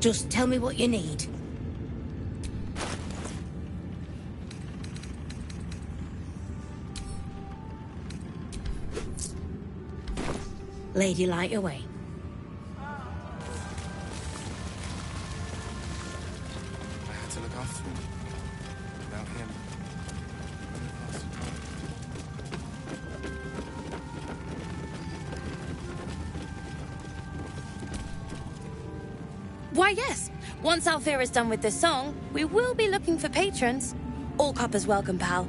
Just tell me what you need. Lady, light away. I had to look after him. Without him. Why, yes. Once Alfira's done with this song, we will be looking for patrons. All coppers welcome, pal.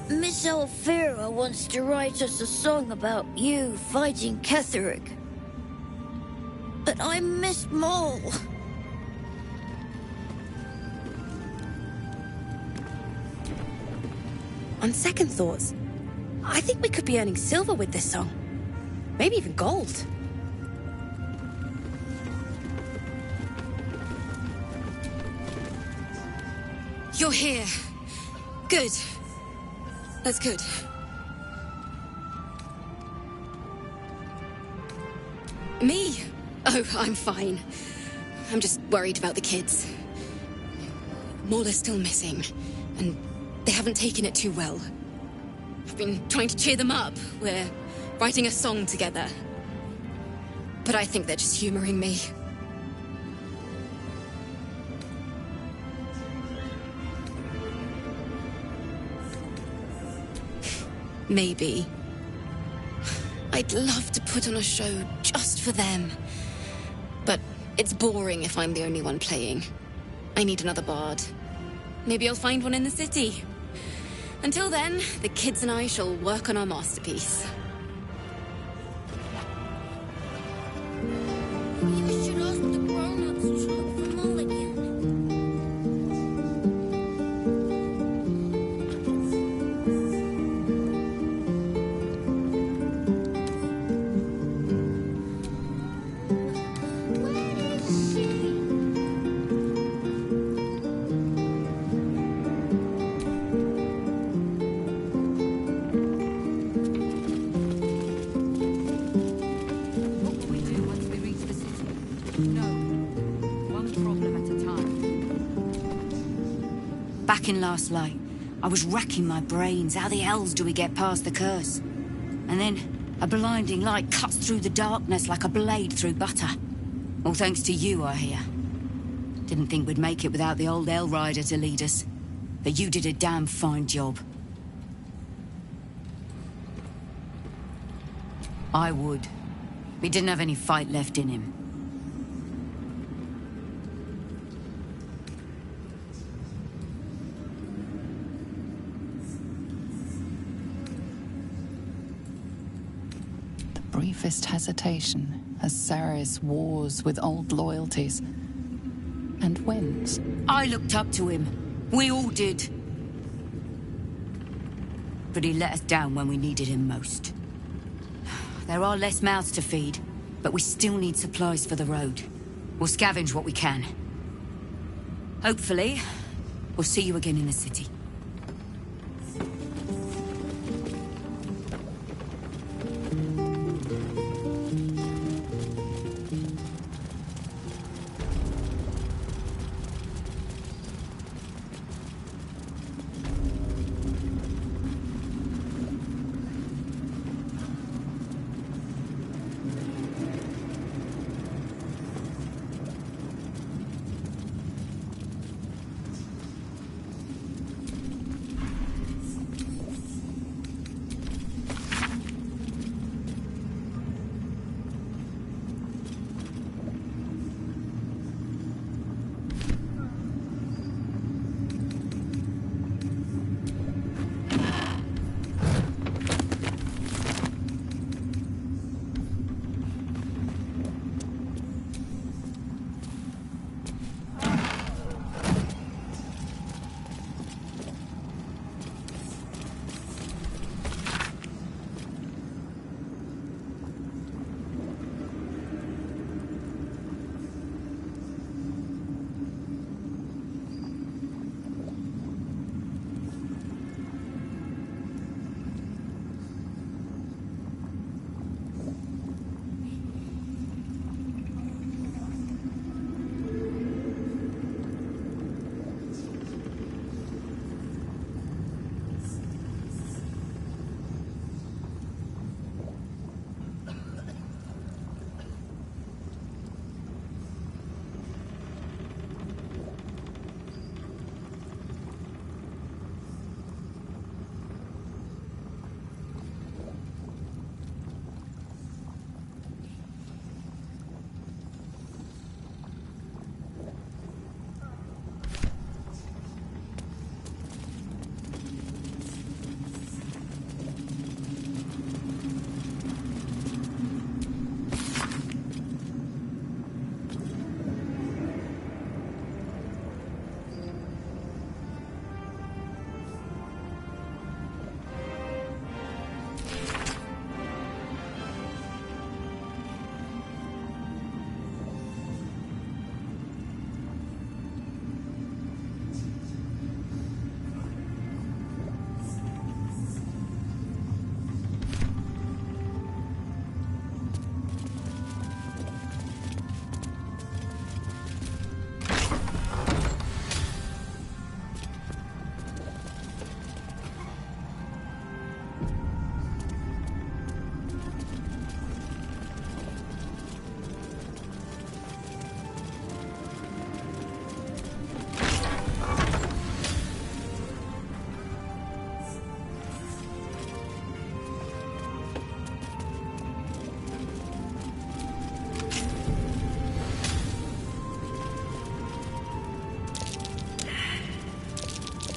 Miss Alfira wants to write us a song about you fighting Ketherick. But I miss Mole. On second thoughts, I think we could be earning silver with this song. Maybe even gold. You're here. Good. That's good. Me? Oh, I'm fine. I'm just worried about the kids. Maul is still missing, and they haven't taken it too well. I've been trying to cheer them up. We're writing a song together. But I think they're just humoring me. Maybe. I'd love to put on a show just for them. But it's boring if I'm the only one playing. I need another bard. Maybe I'll find one in the city. Until then, the kids and I shall work on our masterpiece. You should ask the grown-ups to look for Mole again. Where is she? What will we do once we reach the city? No. One problem at a time. Back in last light, I was racking my brains. How the hells do we get past the curse? And then a blinding light cuts through the darkness like a blade through butter. All thanks to you, I hear. Didn't think we'd make it without the old Hell Rider to lead us. But you did a damn fine job. I would. He didn't have any fight left in him. The briefest hesitation as Saris wars with old loyalties and wins. I looked up to him. We all did. But he let us down when we needed him most. There are less mouths to feed, but we still need supplies for the road. We'll scavenge what we can. Hopefully, we'll see you again in the city.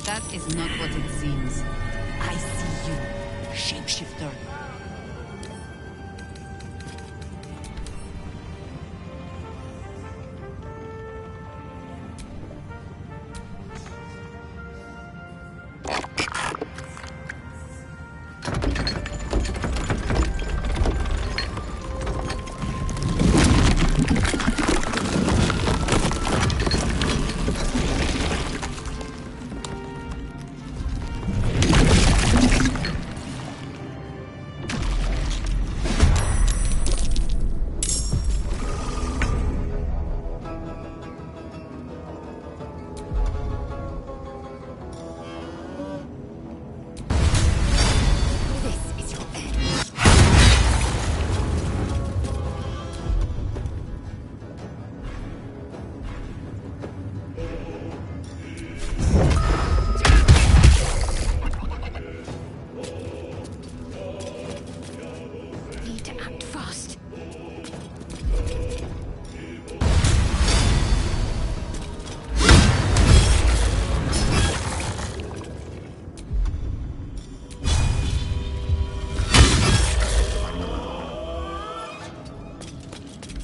That is not what it seems. I see you, shapeshifter.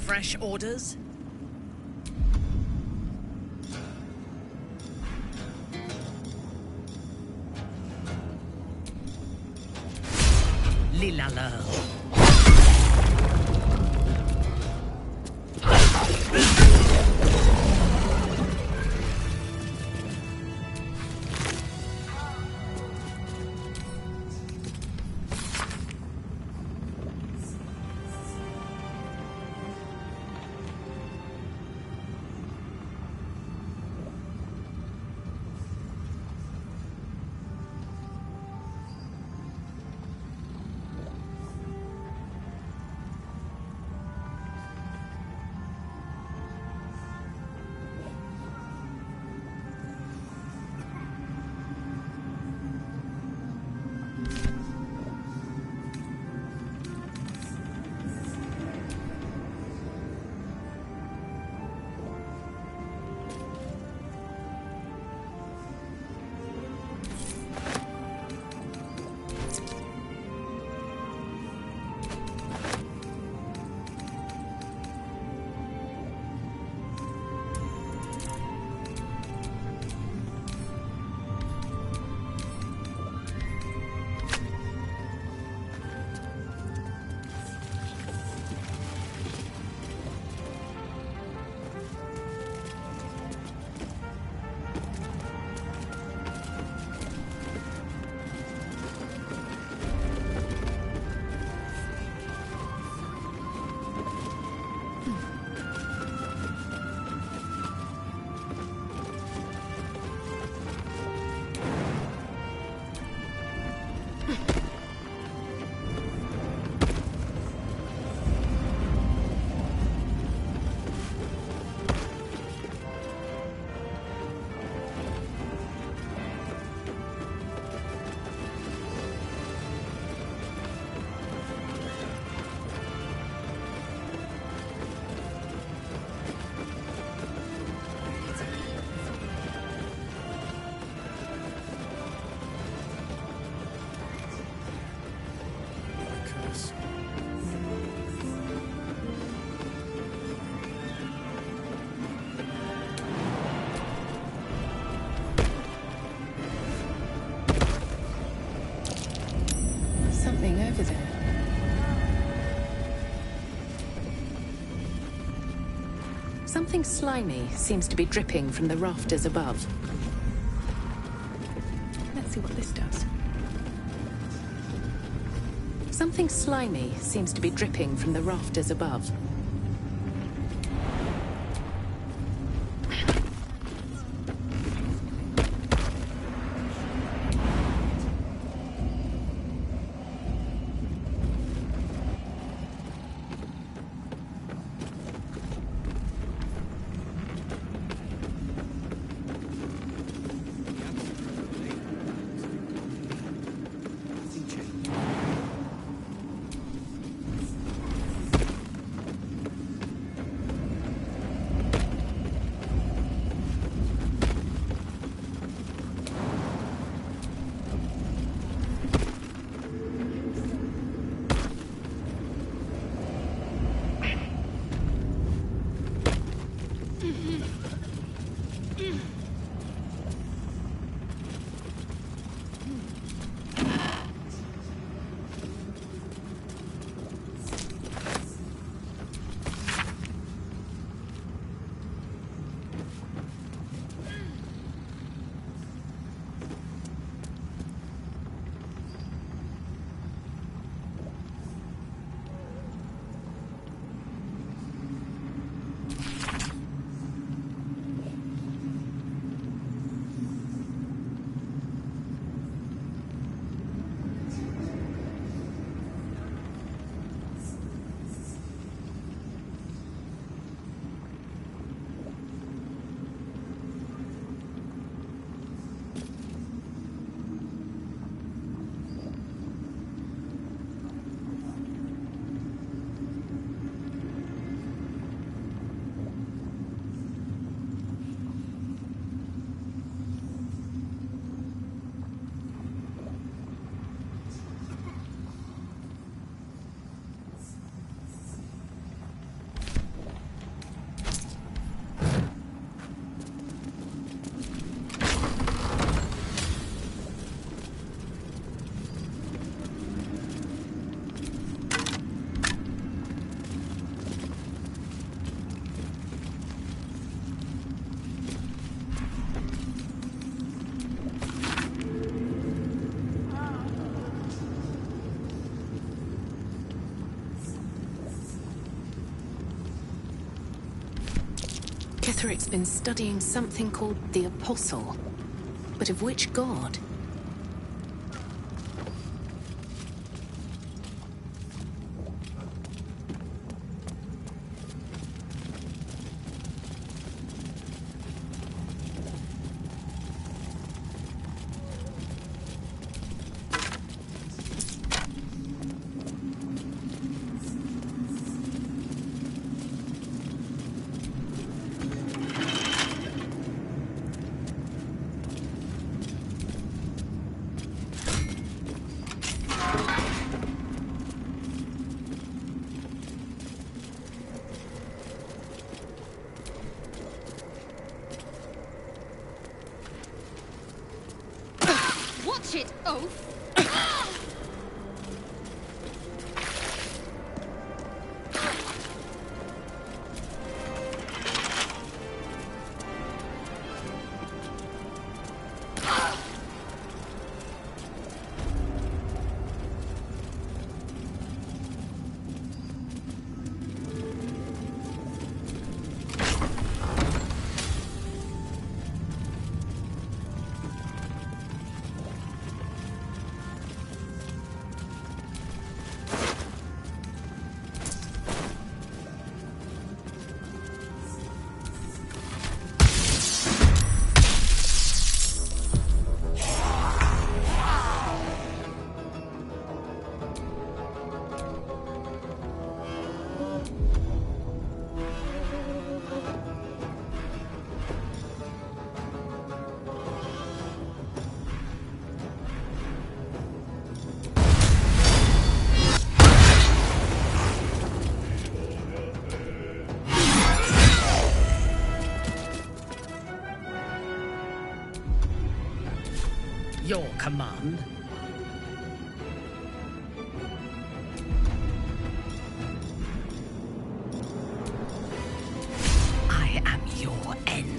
Fresh orders? Lilaleur. Something over there. Something slimy seems to be dripping from the rafters above. Let's see what this does. Something slimy seems to be dripping from the rafters above. Ketheric's been studying something called the Apostle. But of which god? Watch it, oaf! Your command. I am your end.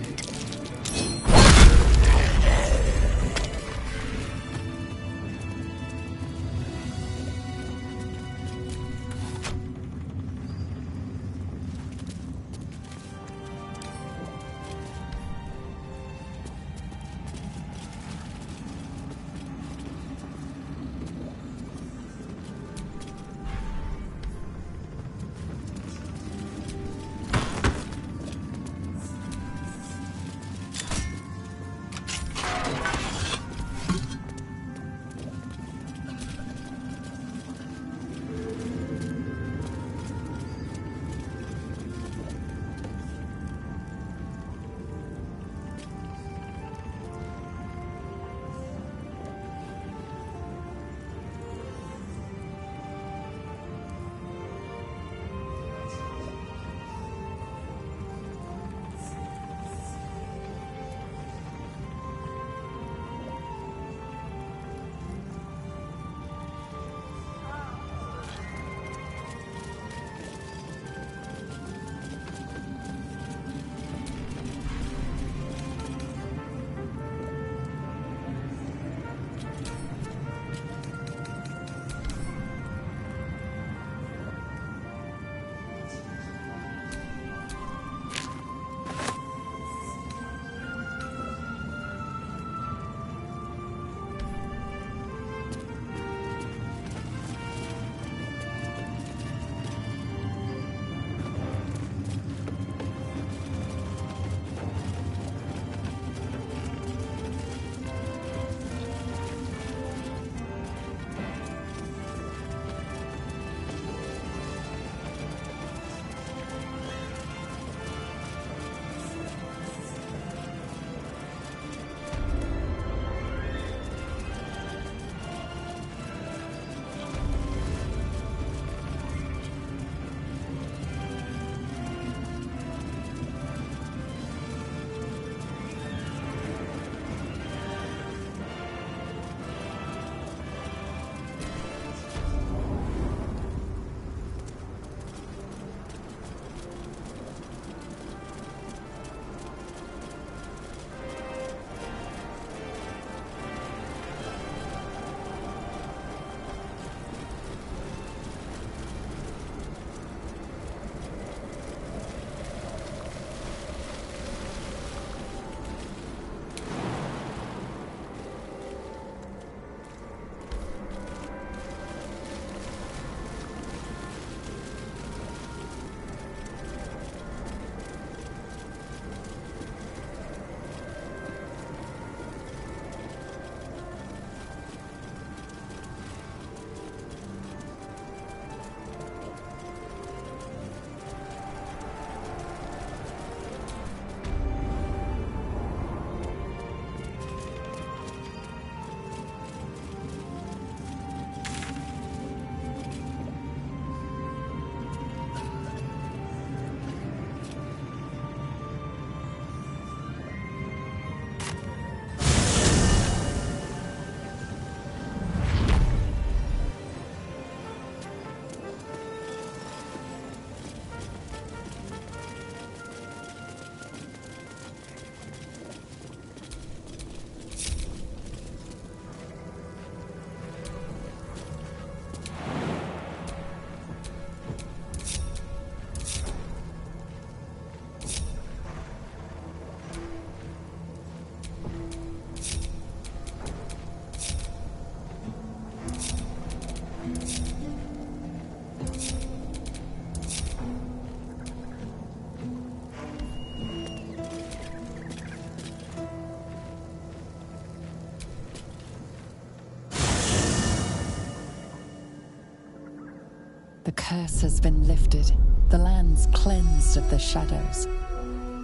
The curse has been lifted. The land's cleansed of the shadows.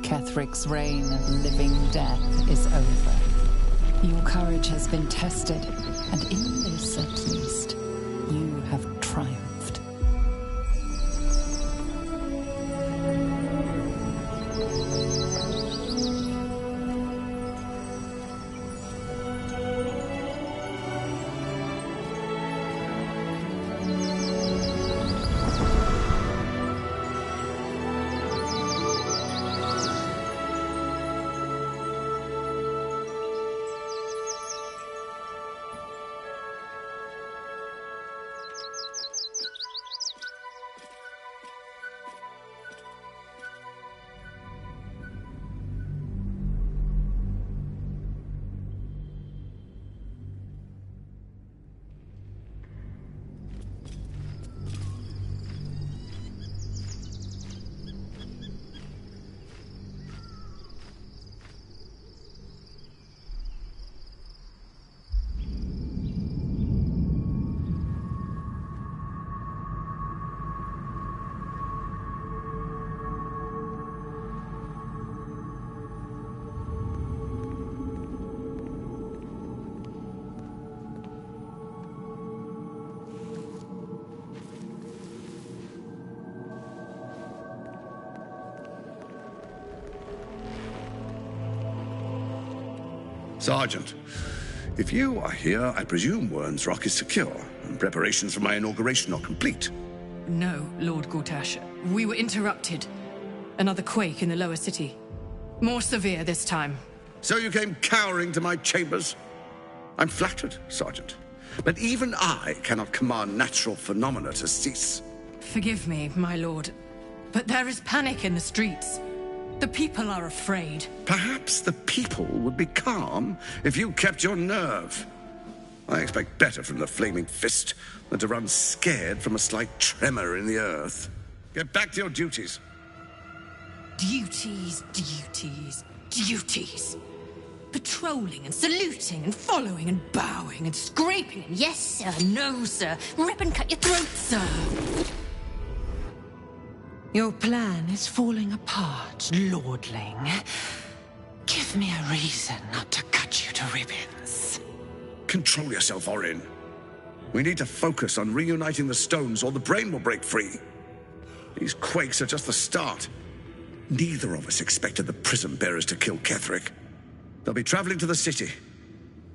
Kethric's reign of living death is over. Your courage has been tested, and in this at least, you have triumphed. Sergeant, if you are here, I presume Wern's Rock is secure, and preparations for my inauguration are complete. No, Lord Gortash. We were interrupted. Another quake in the lower city. More severe this time. So you came cowering to my chambers? I'm flattered, Sergeant. But even I cannot command natural phenomena to cease. Forgive me, my lord, but there is panic in the streets. The people are afraid. Perhaps the people would be calm if you kept your nerve. I expect better from the Flaming Fist than to run scared from a slight tremor in the earth. Get back to your duties. Duties, duties, duties. Patrolling and saluting and following and bowing and scraping and yes sir, no sir, rip and cut your throat, sir. Your plan is falling apart, lordling. Give me a reason not to cut you to ribbons. Control yourself, Orin. We need to focus on reuniting the stones or the brain will break free. These quakes are just the start. Neither of us expected the Prism Bearers to kill Ketheric. They'll be traveling to the city.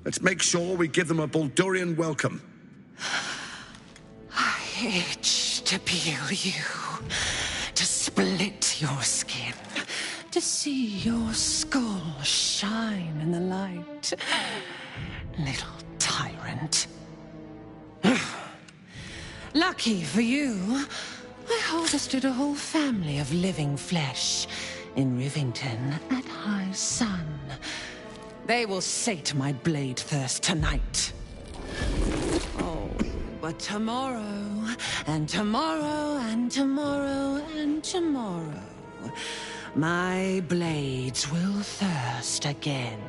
Let's make sure we give them a Baldurian welcome. I itch to peel you, to split your skin, to see your skull shine in the light. Little tyrant. Lucky for you, I harvested a whole family of living flesh in Rivington at high sun. They will sate my blade thirst tonight. Oh, but tomorrow, and tomorrow, and tomorrow, and tomorrow, my blades will thirst again.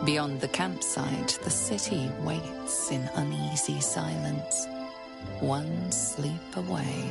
Beyond the campsite, the city waits in uneasy silence, one sleep away.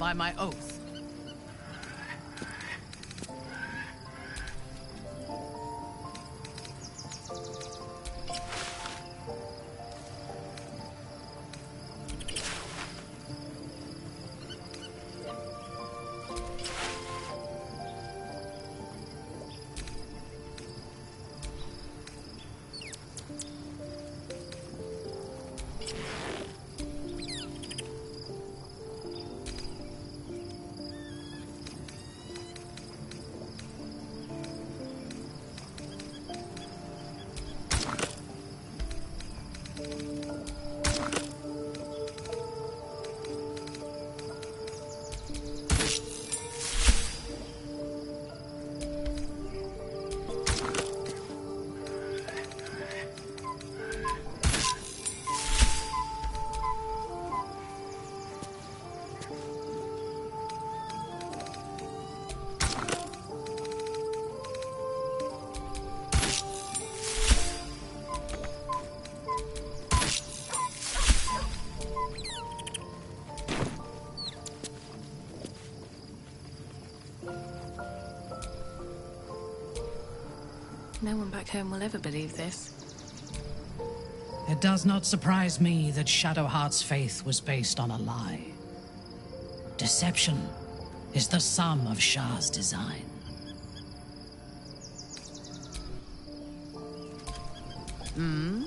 satisfy my oath. No one back home will ever believe this. It does not surprise me that Shadowheart's faith was based on a lie. Deception is the sum of Shah's design. Hmm?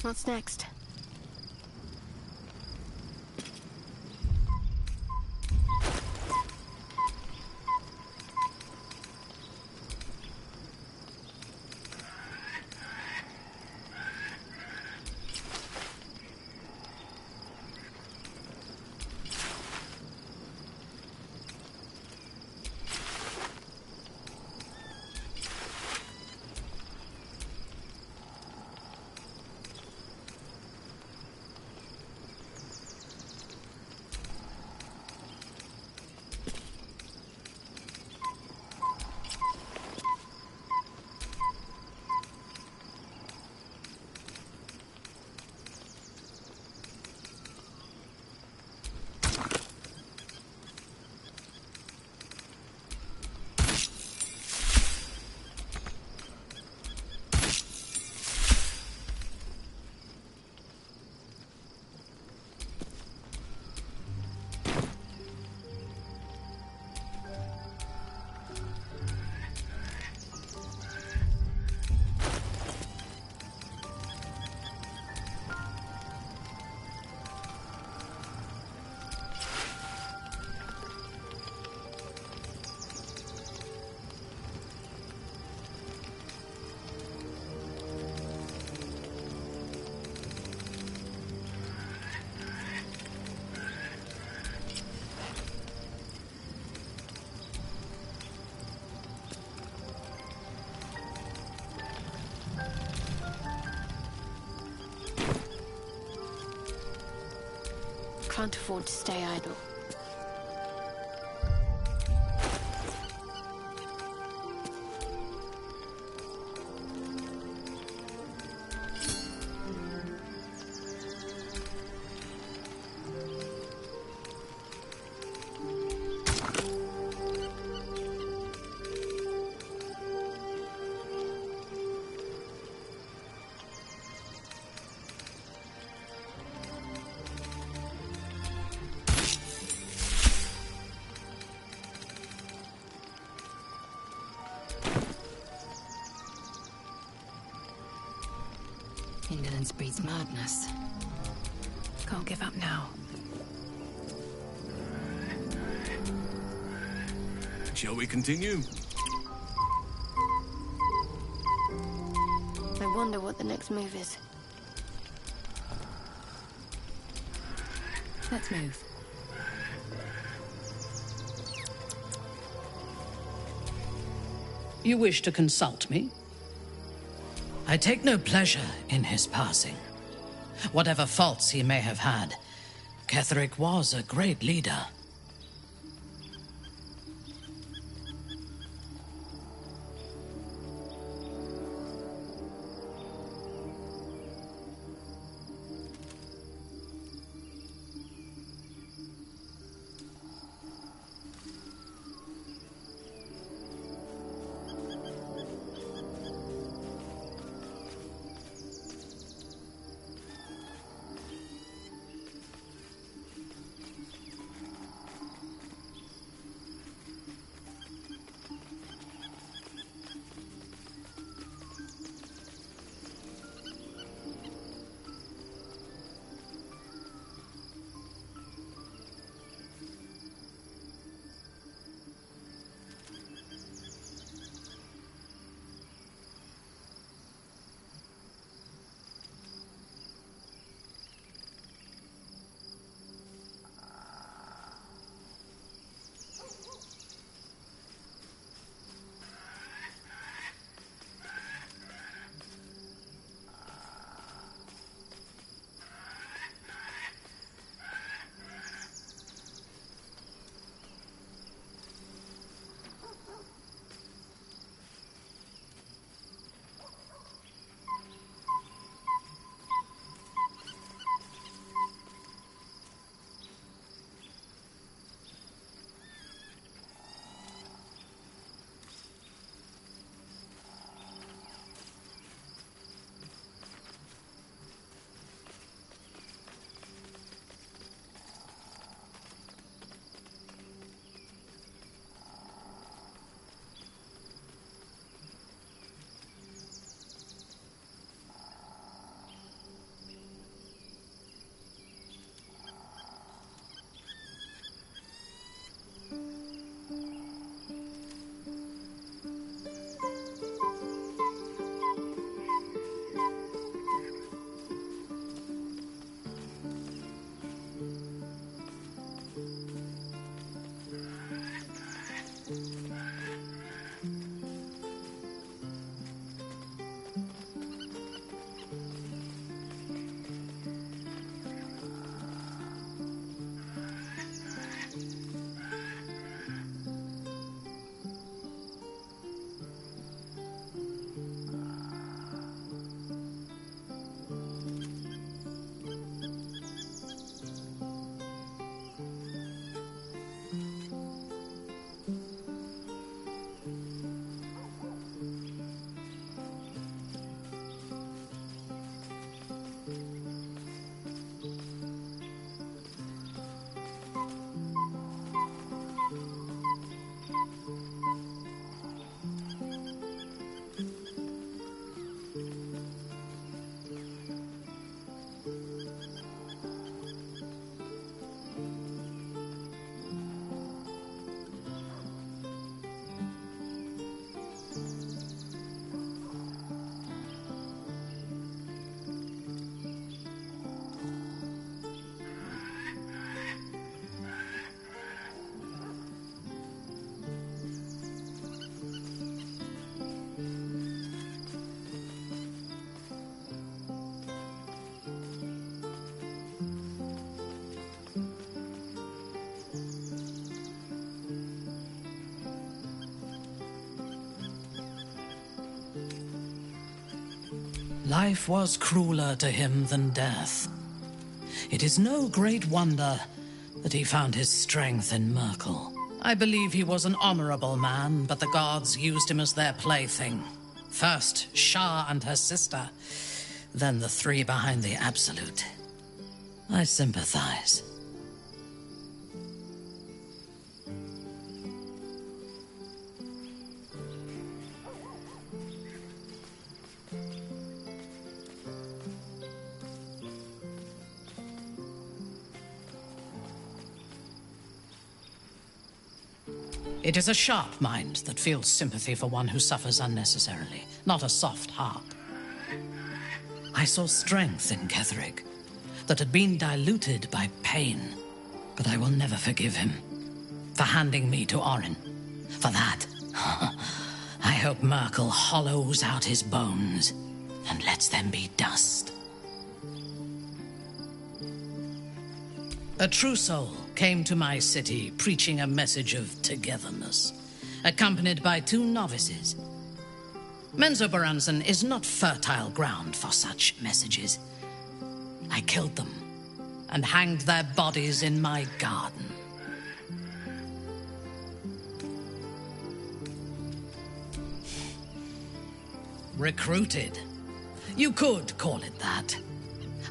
What's next? Can't afford to stay idle. Indolence breeds madness. Can't give up now. Shall we continue? I wonder what the next move is. Let's move. You wish to consult me? I take no pleasure in his passing. Whatever faults he may have had, Ketheric was a great leader. Life was crueler to him than death. It is no great wonder that he found his strength in Merkel. I believe he was an honorable man, but the gods used him as their plaything. First, Shah and her sister, then the three behind the Absolute. I sympathize. It is a sharp mind that feels sympathy for one who suffers unnecessarily, not a soft heart. I saw strength in Ketherick that had been diluted by pain, but I will never forgive him for handing me to Orin. For that, I hope Merkel hollows out his bones and lets them be dust. A true soul came to my city preaching a message of togetherness, accompanied by 2 novices. Menzoberranzan is not fertile ground for such messages. I killed them and hanged their bodies in my garden. Recruited. You could call it that.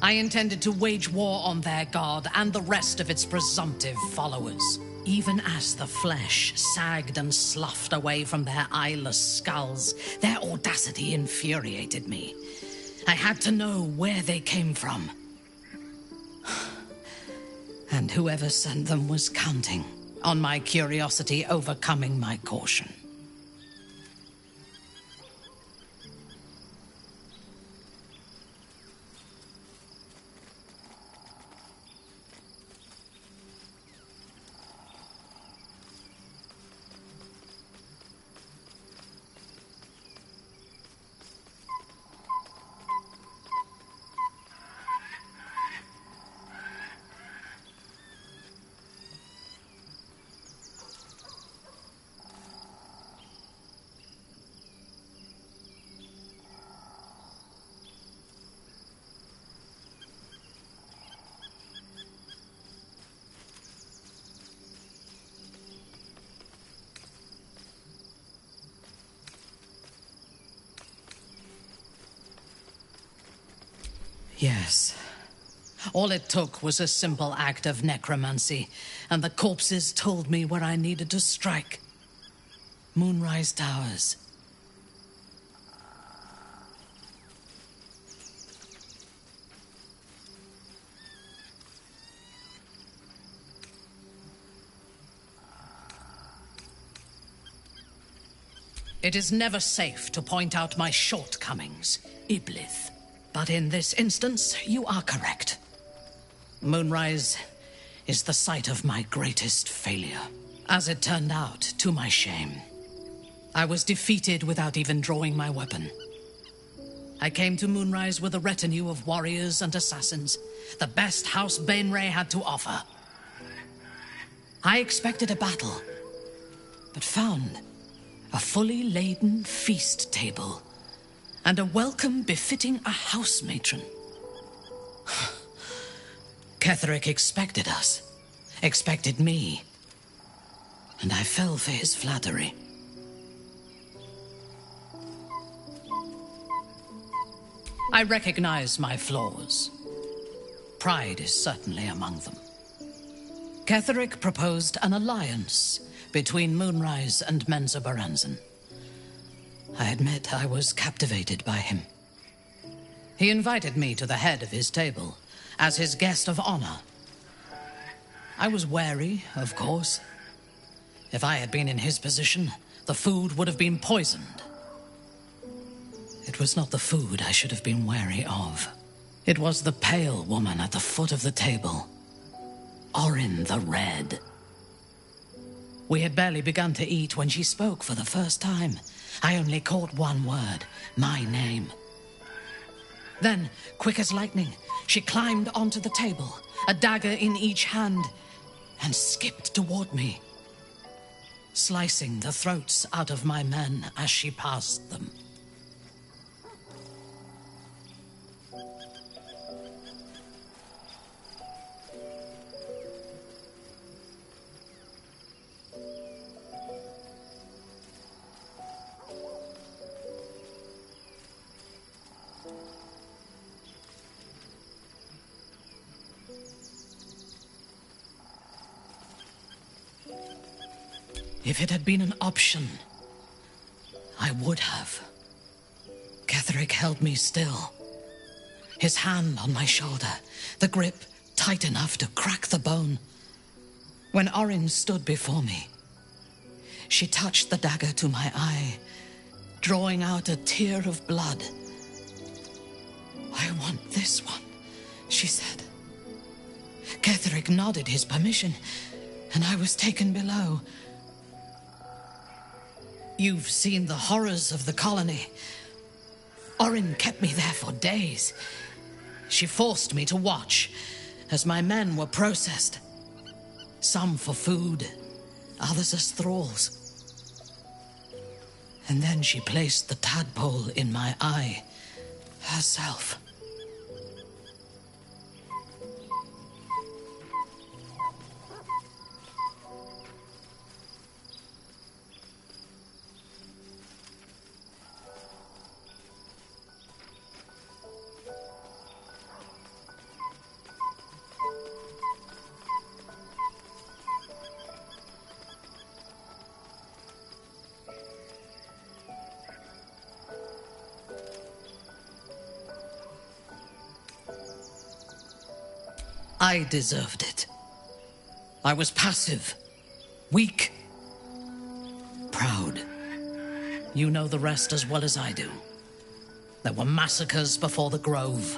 I intended to wage war on their god and the rest of its presumptive followers. Even as the flesh sagged and sloughed away from their eyeless skulls, their audacity infuriated me. I had to know where they came from. And whoever sent them was counting on my curiosity overcoming my caution. Yes. All it took was a simple act of necromancy, and the corpses told me where I needed to strike. Moonrise Towers. It is never safe to point out my shortcomings, Iblith. But in this instance, you are correct. Moonrise is the site of my greatest failure. As it turned out, to my shame, I was defeated without even drawing my weapon. I came to Moonrise with a retinue of warriors and assassins, the best House Bainray had to offer. I expected a battle, but found a fully laden feast table and a welcome befitting a house matron. Ketherick expected us, expected me, and I fell for his flattery. I recognize my flaws. Pride is certainly among them. Ketherick proposed an alliance between Moonrise and Menzoberranzan. I admit I was captivated by him. He invited me to the head of his table as his guest of honor. I was wary, of course. If I had been in his position, the food would have been poisoned. It was not the food I should have been wary of. It was the pale woman at the foot of the table, Orin the Red. We had barely begun to eat when she spoke for the first time. I only caught one word, my name. Then, quick as lightning, she climbed onto the table, a dagger in each hand, and skipped toward me, slicing the throats out of my men as she passed them. If it had been an option, I would have. Ketherick held me still, his hand on my shoulder, the grip tight enough to crack the bone. When Orin stood before me, She touched the dagger to my eye, drawing out a tear of blood. "I want this one," she said. Ketherick nodded his permission, and I was taken below. You've seen the horrors of the colony. Orin kept me there for days. She forced me to watch as my men were processed. Some for food, others as thralls. And then she placed the tadpole in my eye herself. I deserved it. I was passive, weak, proud. You know the rest as well as I do. There were massacres before the Grove.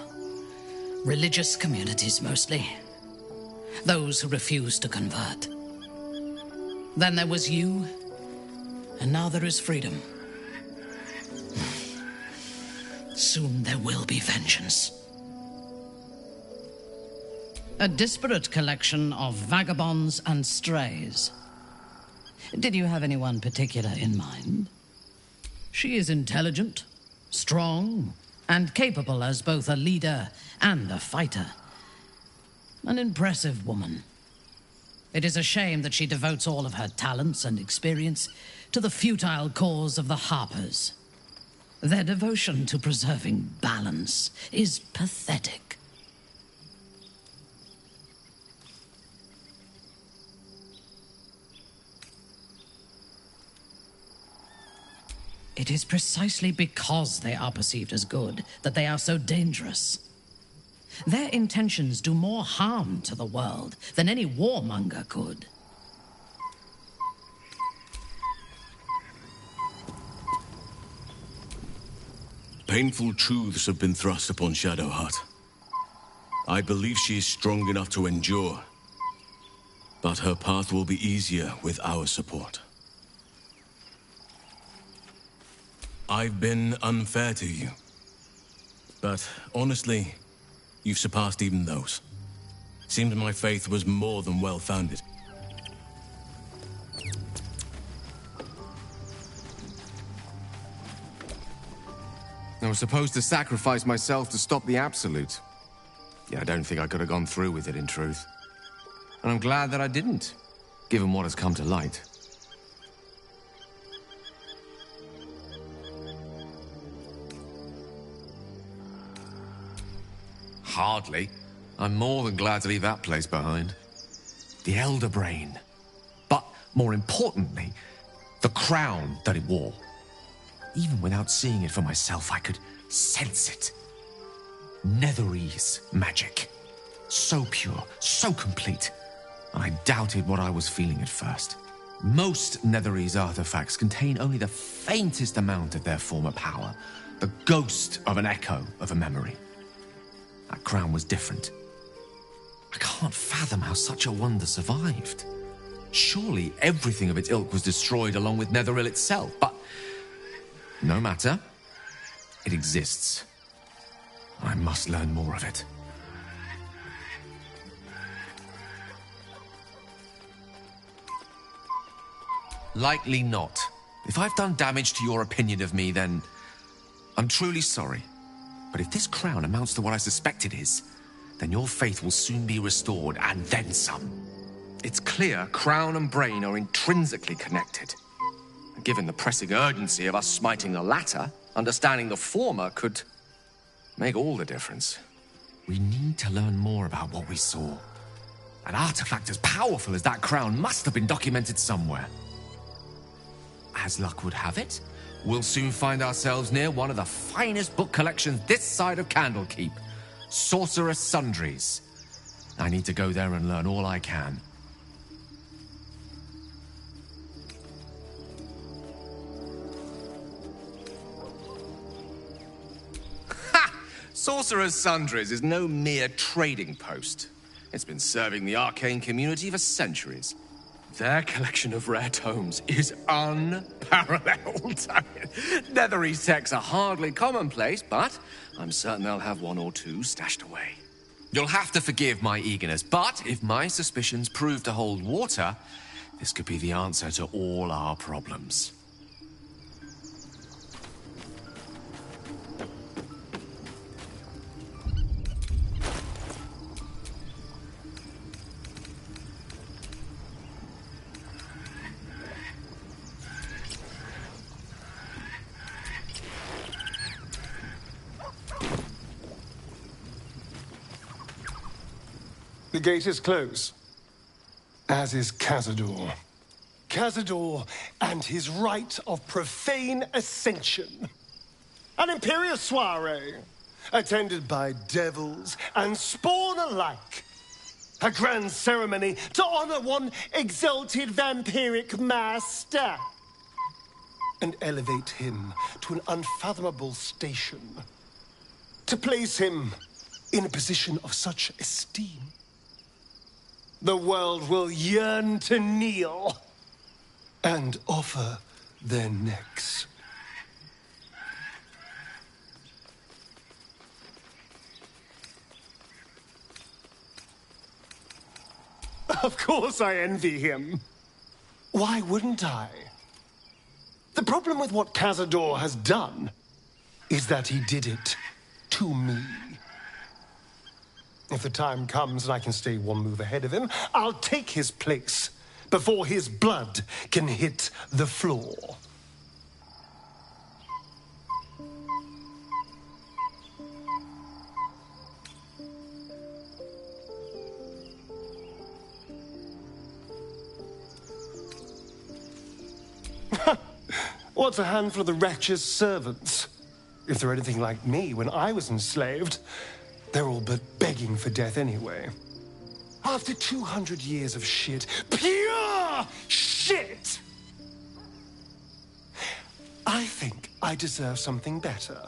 Religious communities mostly. Those who refused to convert. Then there was you, and now there is freedom. Soon there will be vengeance. A disparate collection of vagabonds and strays. Did you have anyone particular in mind? She is intelligent, strong, and capable as both a leader and a fighter. An impressive woman. It is a shame that she devotes all of her talents and experience to the futile cause of the Harpers. Their devotion to preserving balance is pathetic. It is precisely because they are perceived as good that they are so dangerous. Their intentions do more harm to the world than any warmonger could. Painful truths have been thrust upon Shadowheart. I believe she is strong enough to endure, but her path will be easier with our support. I've been unfair to you, but honestly, you've surpassed even those. Seems my faith was more than well-founded. I was supposed to sacrifice myself to stop the Absolute. Yeah, I don't think I could have gone through with it, in truth. And I'm glad that I didn't, given what has come to light. Hardly. I'm more than glad to leave that place behind. The Elder Brain. But, more importantly, the crown that it wore. Even without seeing it for myself, I could sense it. Netherese magic. So pure, so complete. I doubted what I was feeling at first. Most Netherese artifacts contain only the faintest amount of their former power. The ghost of an echo of a memory. That crown was different. I can't fathom how such a wonder survived. Surely everything of its ilk was destroyed along with Netheril itself, but no matter. It exists. I must learn more of it. Likely not. If I've done damage to your opinion of me, then I'm truly sorry. But if this crown amounts to what I suspect it is, then your faith will soon be restored, and then some. It's clear crown and brain are intrinsically connected. And given the pressing urgency of us smiting the latter, understanding the former could make all the difference. We need to learn more about what we saw. An artifact as powerful as that crown must have been documented somewhere. As luck would have it, we'll soon find ourselves near one of the finest book collections this side of Candlekeep. Sorcerous Sundries. I need to go there and learn all I can. Sorcerer's Sundries is no mere trading post. It's been serving the arcane community for centuries. Their collection of rare tomes is unparalleled. Netherese texts are hardly commonplace, but I'm certain they'll have one or two stashed away. You'll have to forgive my eagerness, but if my suspicions prove to hold water, this could be the answer to all our problems. The gate is closed, as is Cazador. Cazador and his rite of profane ascension. An imperial soiree, attended by devils and spawn alike. A grand ceremony to honor one exalted vampiric master. And elevate him to an unfathomable station. To place him in a position of such esteem. The world will yearn to kneel and offer their necks. Of course I envy him. Why wouldn't I? The problem with what Cazador has done is that he did it to me. If the time comes and I can stay one move ahead of him, I'll take his place before his blood can hit the floor. What's a handful of the wretch's servants? If they're anything like me when I was enslaved, they're all but begging for death anyway. After 200 years of shit, pure shit! I think I deserve something better.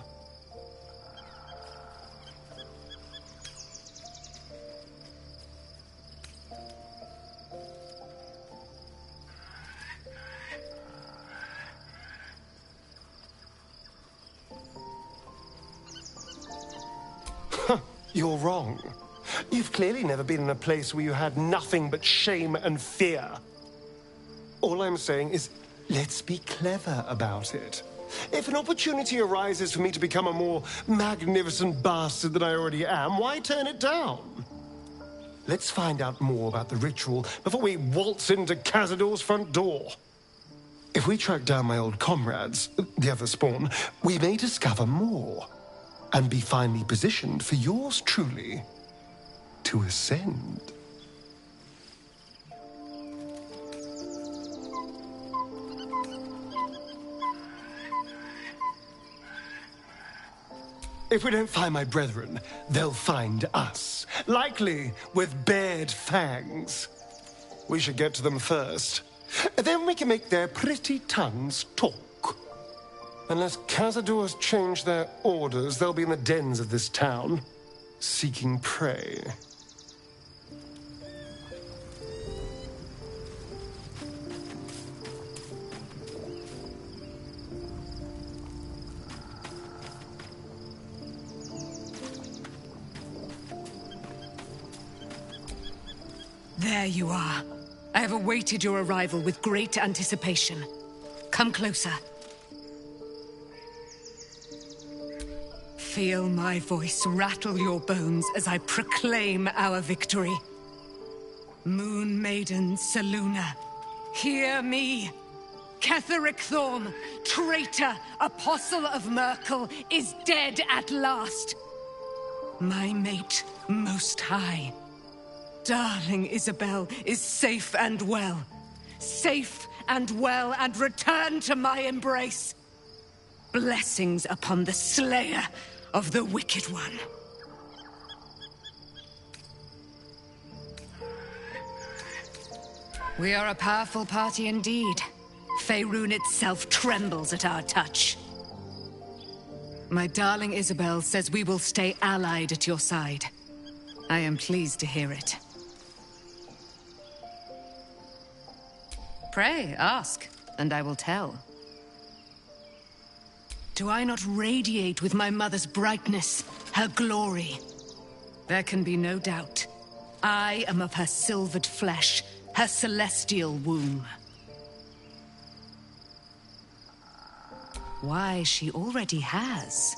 You're wrong. You've clearly never been in a place where you had nothing but shame and fear. All I'm saying is, let's be clever about it. If an opportunity arises for me to become a more magnificent bastard than I already am, why turn it down? Let's find out more about the ritual before we waltz into Cazador's front door. If we track down my old comrades, the other spawn, we may discover more. And be finely positioned for yours truly to ascend. If we don't find my brethren, they'll find us, likely with bared fangs. We should get to them first. Then we can make their pretty tongues talk. Unless Cazador has changed their orders, they'll be in the dens of this town, seeking prey. There you are. I have awaited your arrival with great anticipation. Come closer. Feel my voice rattle your bones as I proclaim our victory. Moon Maiden Selûne, hear me. Ketheric Thorm, traitor, apostle of Merkel, is dead at last. My mate, Most High. Darling Isabel is safe and well. Safe and well, and return to my embrace. Blessings upon the slayer of the Wicked One. We are a powerful party indeed. Faerun itself trembles at our touch. My darling Isabel says we will stay allied at your side. I am pleased to hear it. Pray, ask, and I will tell. Do I not radiate with my mother's brightness, her glory? There can be no doubt. I am of her silvered flesh, her celestial womb. Why, she already has.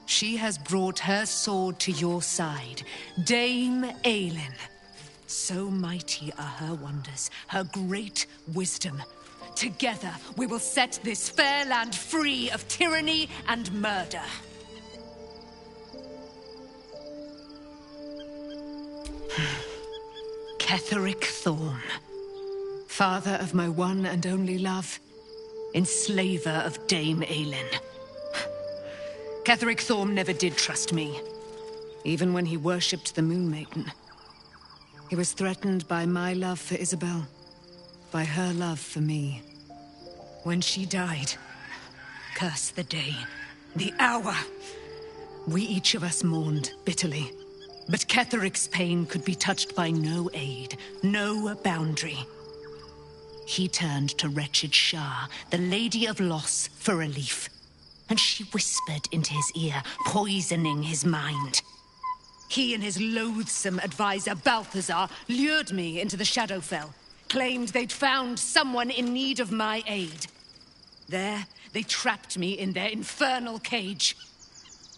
She has brought her sword to your side, Dame Aelin. So mighty are her wonders, her great wisdom. Together, we will set this fair land free of tyranny and murder. Ketheric Thorm, father of my one and only love, enslaver of Dame Aelin. Ketheric Thorm never did trust me, even when he worshipped the Moon Maiden. He was threatened by my love for Isabel, by her love for me. When she died, curse the day, the hour, we each of us mourned bitterly. But Ketheric's pain could be touched by no aid, no boundary. He turned to wretched Shah, the Lady of Loss, for relief. And she whispered into his ear, poisoning his mind. He and his loathsome advisor, Balthazar, lured me into the Shadowfell, claimed they'd found someone in need of my aid. There, they trapped me in their infernal cage.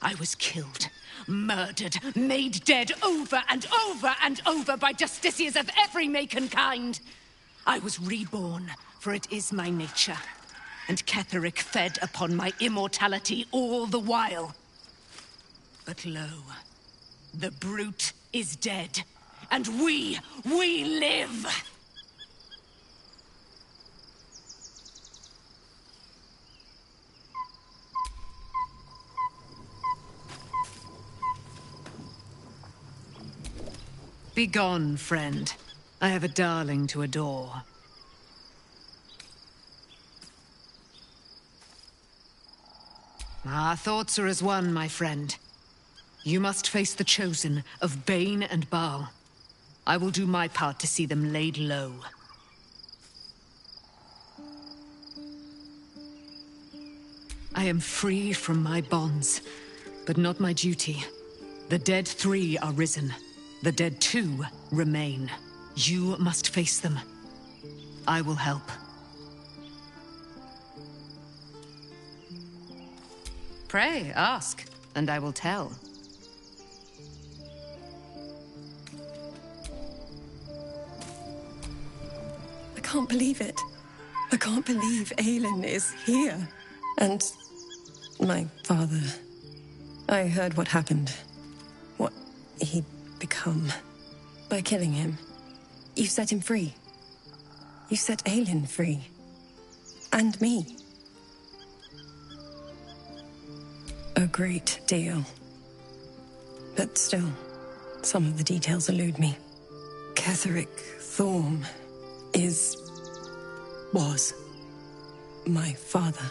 I was killed, murdered, made dead over and over and over by justiciars of every make and kind. I was reborn, for it is my nature. And Ketheric fed upon my immortality all the while. But lo, the brute is dead, and we live! Begone, friend. I have a darling to adore. Our thoughts are as one, my friend. You must face the Chosen of Bane and Baal. I will do my part to see them laid low. I am free from my bonds, but not my duty. The dead 3 are risen. The dead 2 remain. You must face them. I will help. Pray, ask, and I will tell. I can't believe it. I can't believe Aelin is here. And my father. I heard what happened. What he'd become. By killing him. You set him free. You set Aelin free. And me. A great deal. But still, some of the details elude me. Ketheric Thorm was my father.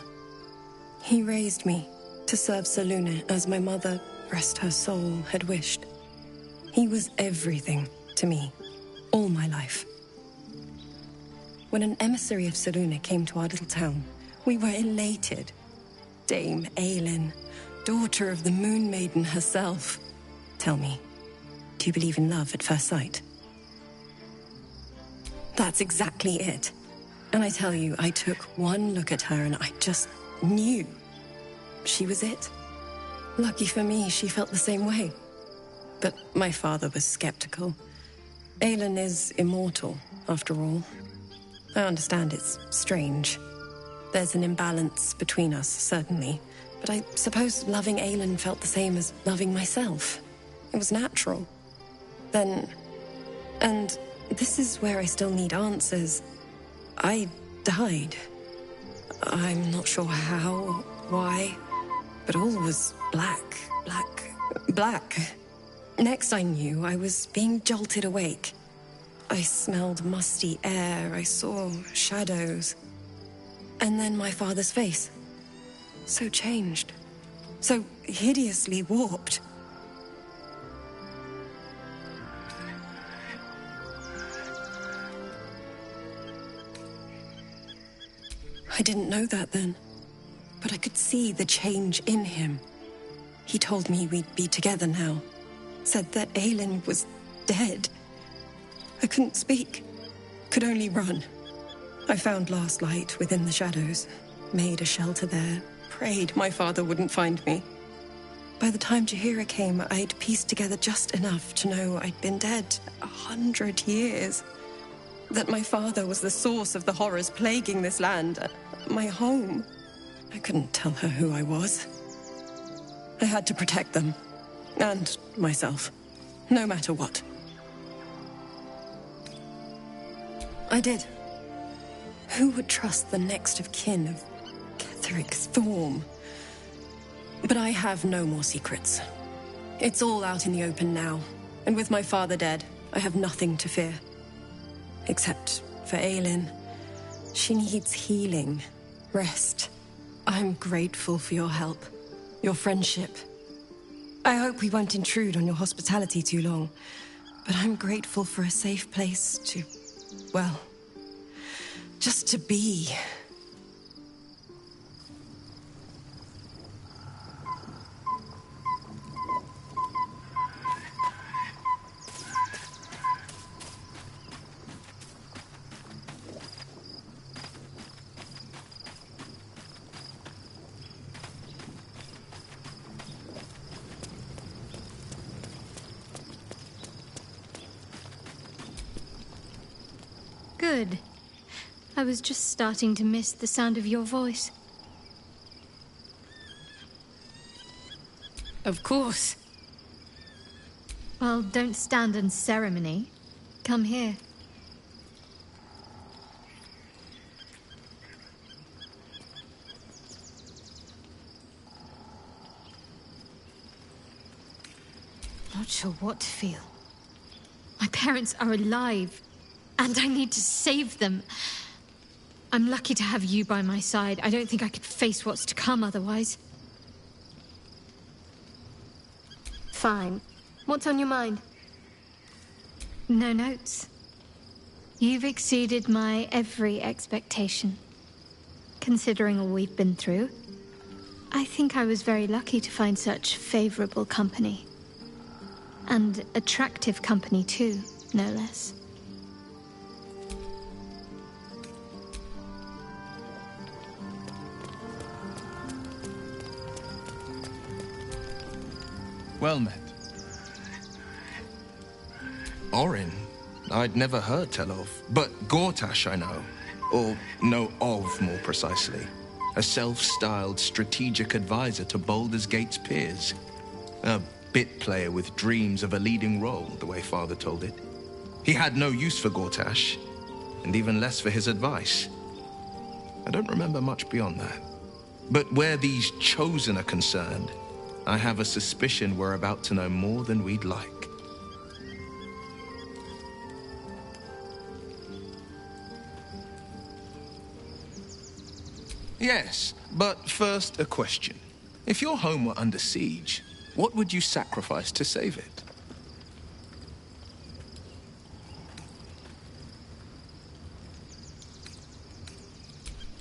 He raised me to serve Selûne as my mother, rest her soul, had wished. He was everything to me, all my life. When an emissary of Selûne came to our little town, we were elated. Dame Aelin, daughter of the Moon Maiden herself. Tell me, do you believe in love at first sight? That's exactly it. And I tell you, I took one look at her and I just knew she was it. Lucky for me, she felt the same way. But my father was skeptical. Aelin is immortal, after all. I understand it's strange. There's an imbalance between us, certainly. But I suppose loving Aelin felt the same as loving myself. It was natural. Then... and this is where I still need answers. I died. I'm not sure how, why, but all was black. Next I knew, I was being jolted awake. I smelled musty air, I saw shadows. And then my father's face. So changed. So hideously warped. I didn't know that then, but I could see the change in him. He told me we'd be together now, said that Aelin was dead. I couldn't speak, could only run. I found last light within the shadows, made a shelter there, prayed my father wouldn't find me. By the time Jaheira came, I'd pieced together just enough to know I'd been dead 100 years. That my father was the source of the horrors plaguing this land, my home. I couldn't tell her who I was. I had to protect them, and myself, no matter what. I did. Who would trust the next of kin of Ketheric Thorm? But I have no more secrets. It's all out in the open now, and with my father dead, I have nothing to fear. Except for Aelin. She needs healing, rest. I'm grateful for your help, your friendship. I hope we won't intrude on your hospitality too long, but I'm grateful for a safe place to, well, just to be. Good. I was just starting to miss the sound of your voice. Of course. Well, don't stand on ceremony. Come here. Not sure what to feel. My parents are alive. And I need to save them. I'm lucky to have you by my side. I don't think I could face what's to come otherwise. Fine. What's on your mind? No notes. You've exceeded my every expectation. Considering all we've been through, I think I was very lucky to find such favorable company. And attractive company too, no less. Well met. Orin, I'd never heard tell of, but Gortash I know, or know of more precisely. A self-styled strategic advisor to Baldur's Gate's peers. A bit player with dreams of a leading role, the way Father told it. He had no use for Gortash, and even less for his advice. I don't remember much beyond that. But where these chosen are concerned, I have a suspicion we're about to know more than we'd like. Yes, but first a question. If your home were under siege, what would you sacrifice to save it?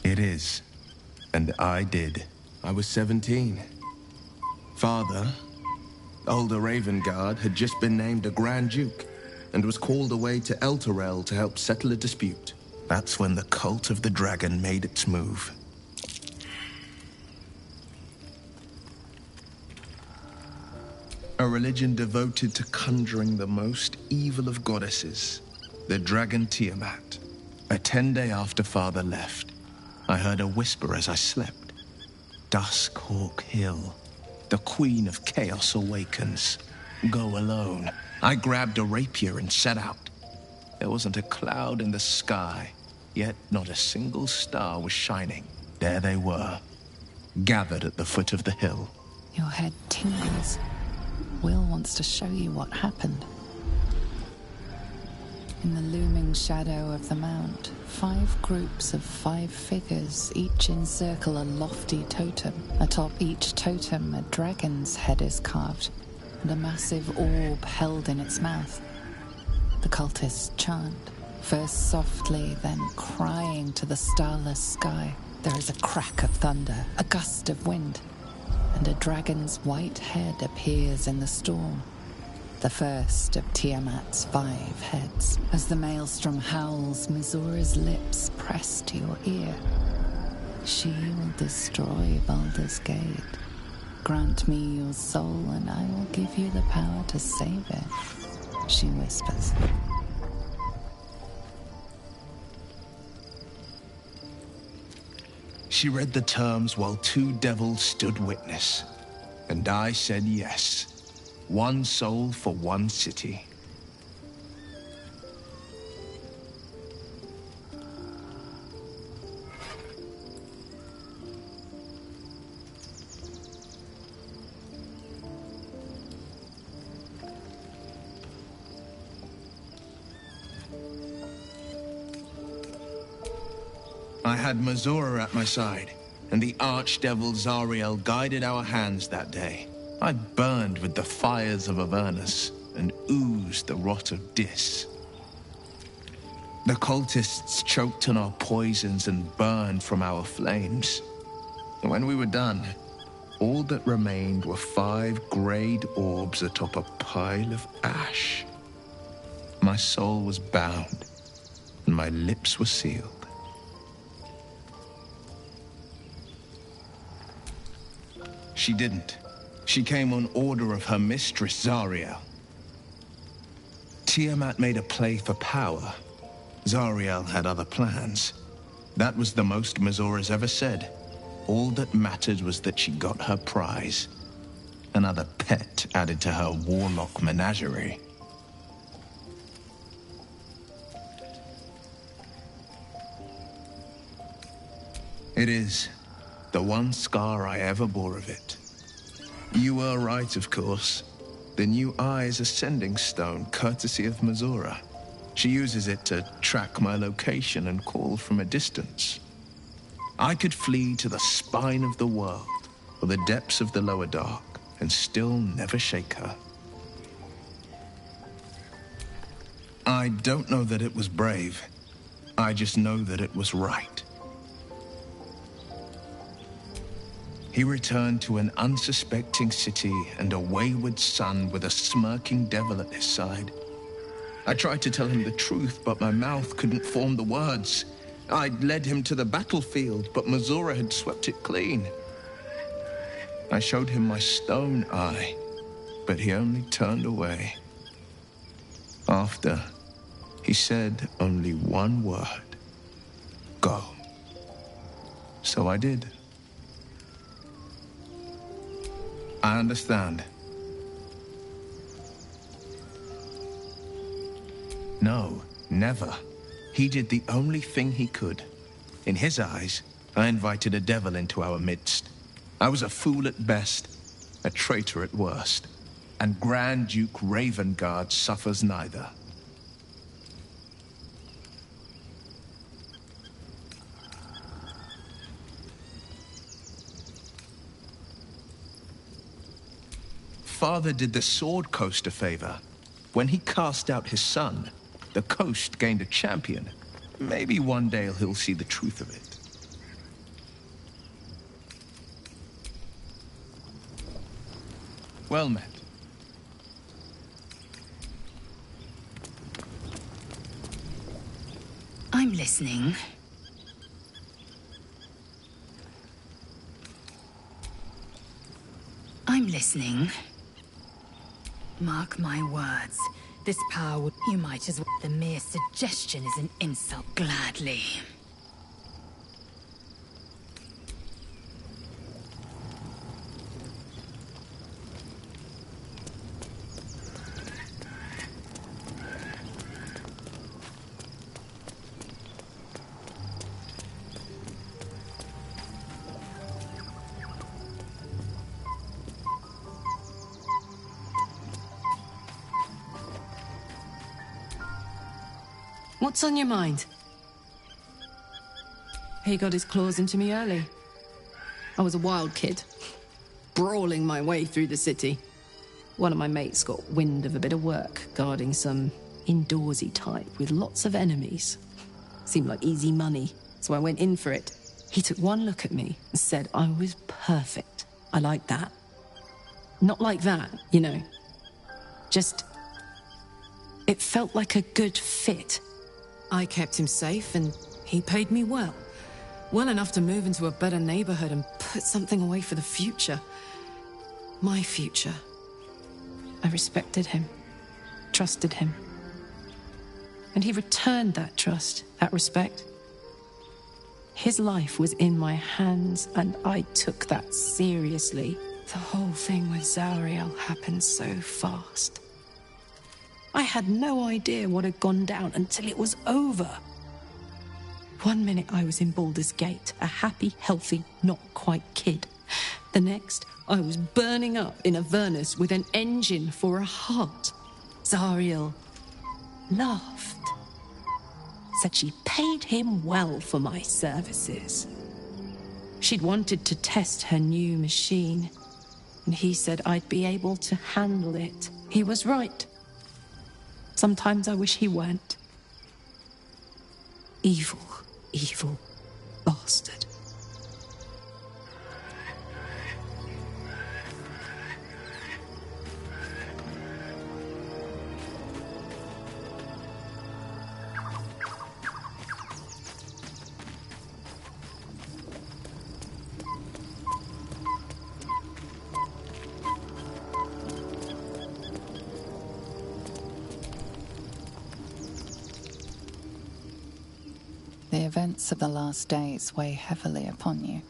It is. And I did. I was 17. Father, older Ravengard, had just been named a Grand Duke and was called away to Elturel to help settle a dispute. That's when the cult of the dragon made its move. A religion devoted to conjuring the most evil of goddesses, the dragon Tiamat. A 10-day after Father left, I heard a whisper as I slept. Duskhawk Hill. The Queen of Chaos awakens. Go alone. I grabbed a rapier and set out. There wasn't a cloud in the sky, yet not a single star was shining. There they were, gathered at the foot of the hill. Your head tingles. Will wants to show you what happened. In the looming shadow of the mount, 5 groups of 5 figures each encircle a lofty totem. Atop each totem, a dragon's head is carved, and a massive orb held in its mouth. The cultists chant, first softly, then crying to the starless sky. There is a crack of thunder, a gust of wind, and a dragon's white head appears in the storm. The first of Tiamat's 5 heads. As the maelstrom howls, Mizora's lips press to your ear. She will destroy Baldur's Gate. Grant me your soul and I will give you the power to save it, she whispers. She read the terms while 2 devils stood witness, and I said yes. 1 soul for 1 city. I had Mizora at my side, and the archdevil Zariel guided our hands that day. I burned with the fires of Avernus and oozed the rot of Dis. The cultists choked on our poisons and burned from our flames. And when we were done, all that remained were 5 greyed orbs atop a pile of ash. My soul was bound, and my lips were sealed. She didn't. She came on order of her mistress, Zariel. Tiamat made a play for power. Zariel had other plans. That was the most Mizora's ever said. All that mattered was that she got her prize. Another pet added to her warlock menagerie. It is the one scar I ever bore of it. You were right, of course. The new eye is a sending stone, courtesy of Mizora. She uses it to track my location and call from a distance. I could flee to the spine of the world, or the depths of the lower dark, and still never shake her. I don't know that it was brave. I just know that it was right. He returned to an unsuspecting city and a wayward son with a smirking devil at his side. I tried to tell him the truth, but my mouth couldn't form the words. I'd led him to the battlefield, but Mizora had swept it clean. I showed him my stone eye, but he only turned away. After, he said only one word: go. So I did. I understand. No, never. He did the only thing he could. In his eyes, I invited a devil into our midst. I was a fool at best, a traitor at worst, and Grand Duke Ravengard suffers neither. Father did the Sword Coast a favor. When he cast out his son, the coast gained a champion. Maybe one day he'll see the truth of it. Well met. I'm listening. I'm listening. Mark my words. This power would... You might as well... The mere suggestion is an insult. Gladly. What's on your mind? He got his claws into me early. I was a wild kid, brawling my way through the city. One of my mates got wind of a bit of work guarding some indoorsy type with lots of enemies. Seemed like easy money, so I went in for it. He took one look at me and said I was perfect. I liked that. Not like that, you know. Just... it felt like a good fit. I kept him safe and he paid me well. Well enough to move into a better neighborhood and put something away for the future. My future. I respected him, trusted him. And he returned that trust, that respect. His life was in my hands, and I took that seriously. The whole thing with Zariel happened so fast. I had no idea what had gone down until it was over. One minute I was in Baldur's Gate, a happy, healthy, not quite kid. The next, I was burning up in Avernus with an engine for a heart. Zariel laughed. Said she paid him well for my services. She'd wanted to test her new machine, and he said I'd be able to handle it. He was right. Sometimes I wish he weren't. Evil, evil bastard. The events of the last days weigh heavily upon you.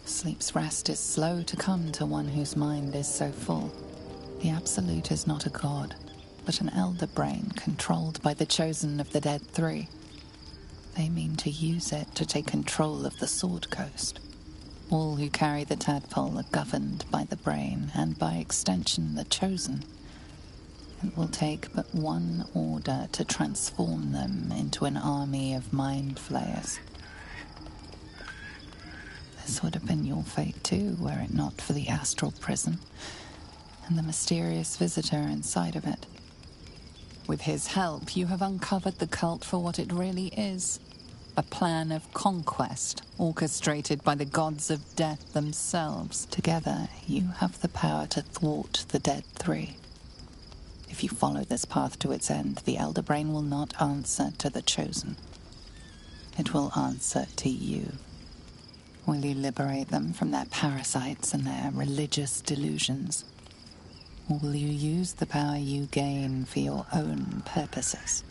Sleep's rest is slow to come to one whose mind is so full. The Absolute is not a god, but an elder brain controlled by the chosen of the Dead Three. They mean to use it to take control of the Sword Coast. All who carry the tadpole are governed by the brain, and by extension the chosen. It will take but one order to transform them into an army of mind flayers. This would have been your fate too, were it not for the astral prison and the mysterious visitor inside of it. With his help, you have uncovered the cult for what it really is. A plan of conquest, orchestrated by the gods of death themselves. Together, you have the power to thwart the Dead Three. If you follow this path to its end, the Elder Brain will not answer to the Chosen. It will answer to you. Will you liberate them from their parasites and their religious delusions? Or will you use the power you gain for your own purposes?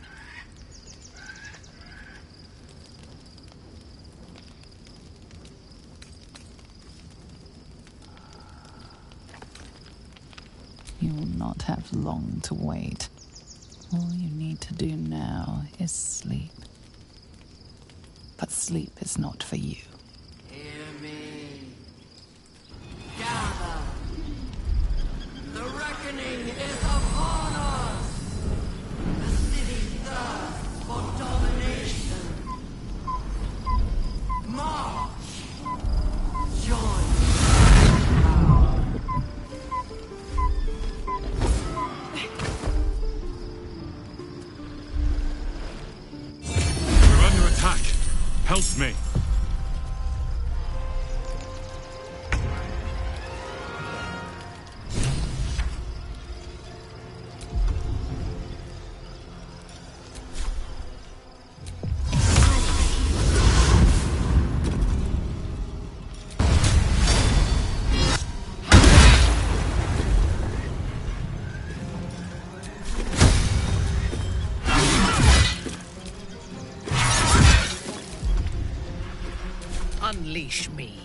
You will not have long to wait. All you need to do now is sleep. But sleep is not for you. Hear me. Gather. The reckoning is upon us. The city thirsts for domination. March. Join. Help me! Unleash me.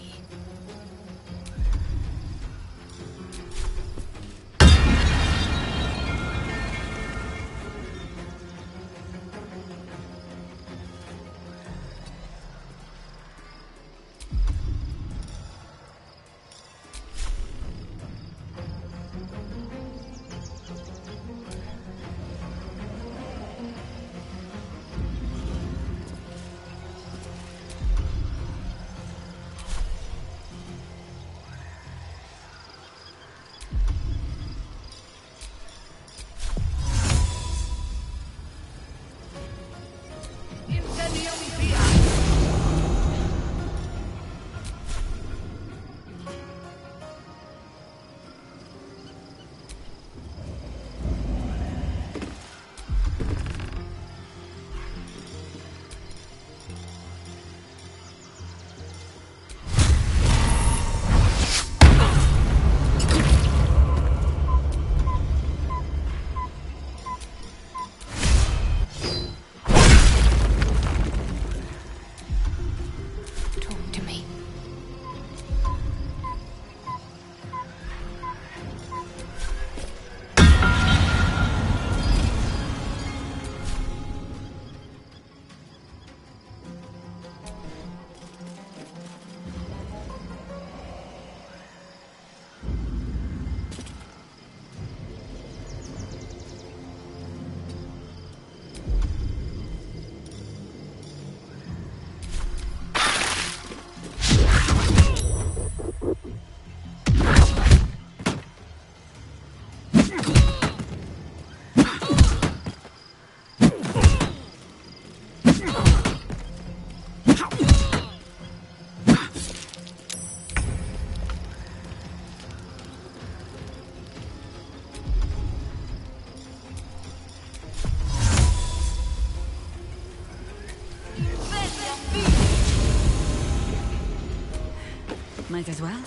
Might as well.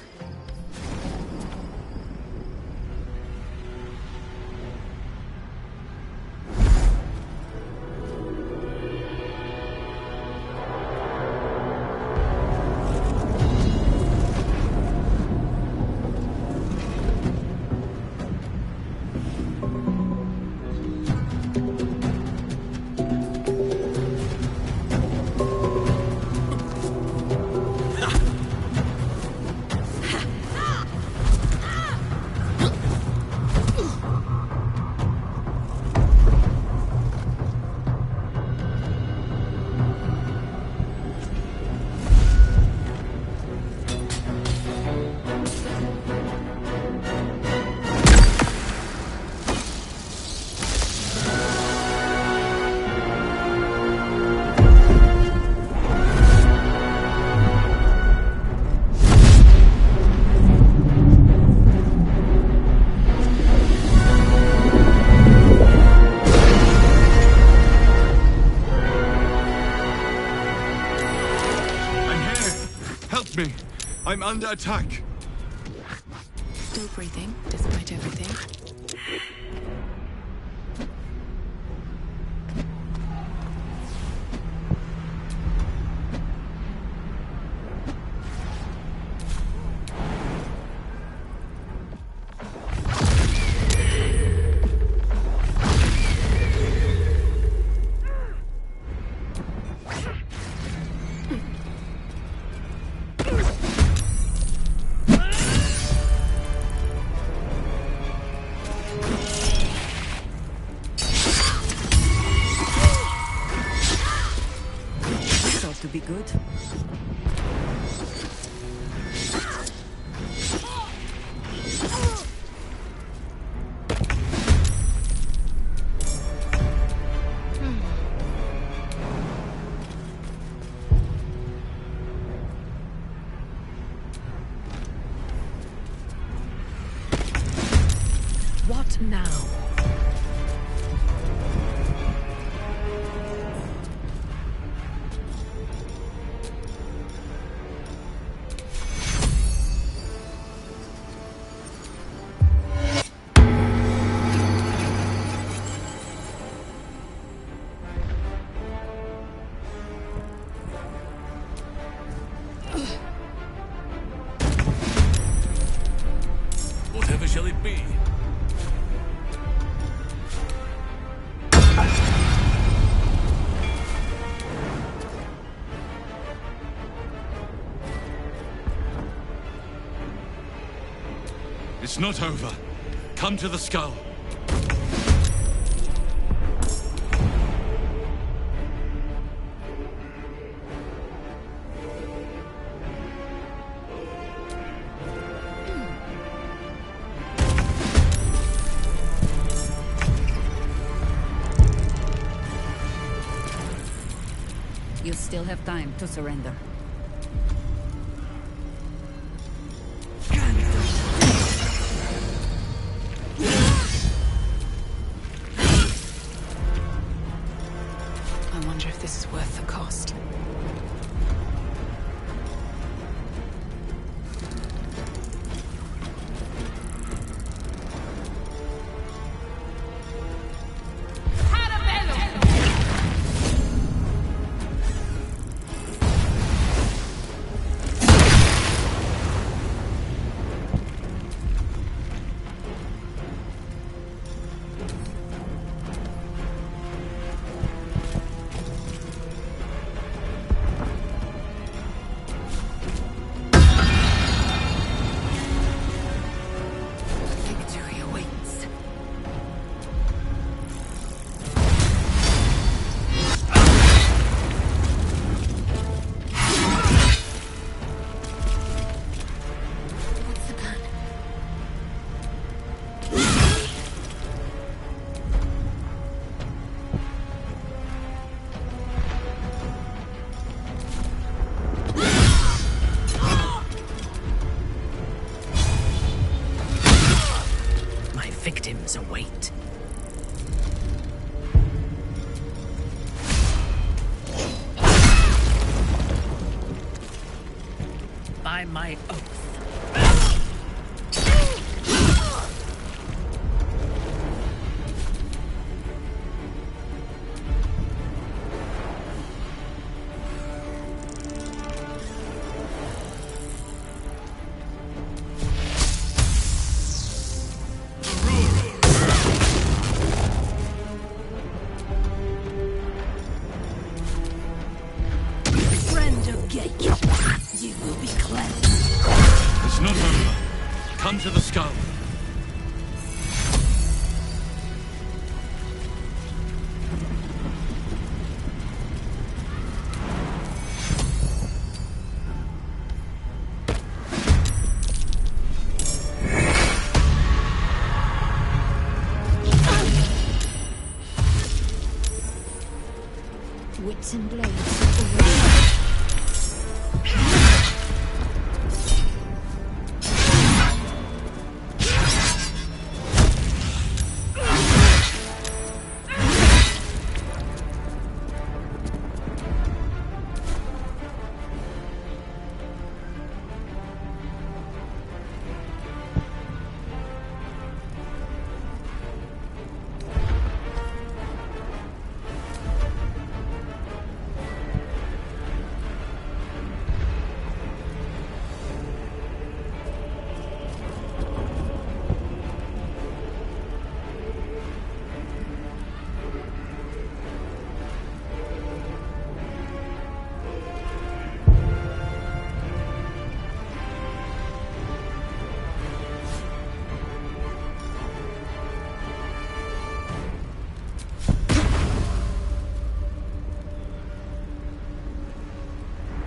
I'm under attack. Still breathing, despite everything. To be good. What now? Whatever shall it be? It's not over. Come to the skull. You still have time to surrender. I wonder if this is worth the cost. Victims await. By my oath, Come to the skull. Wits and blades.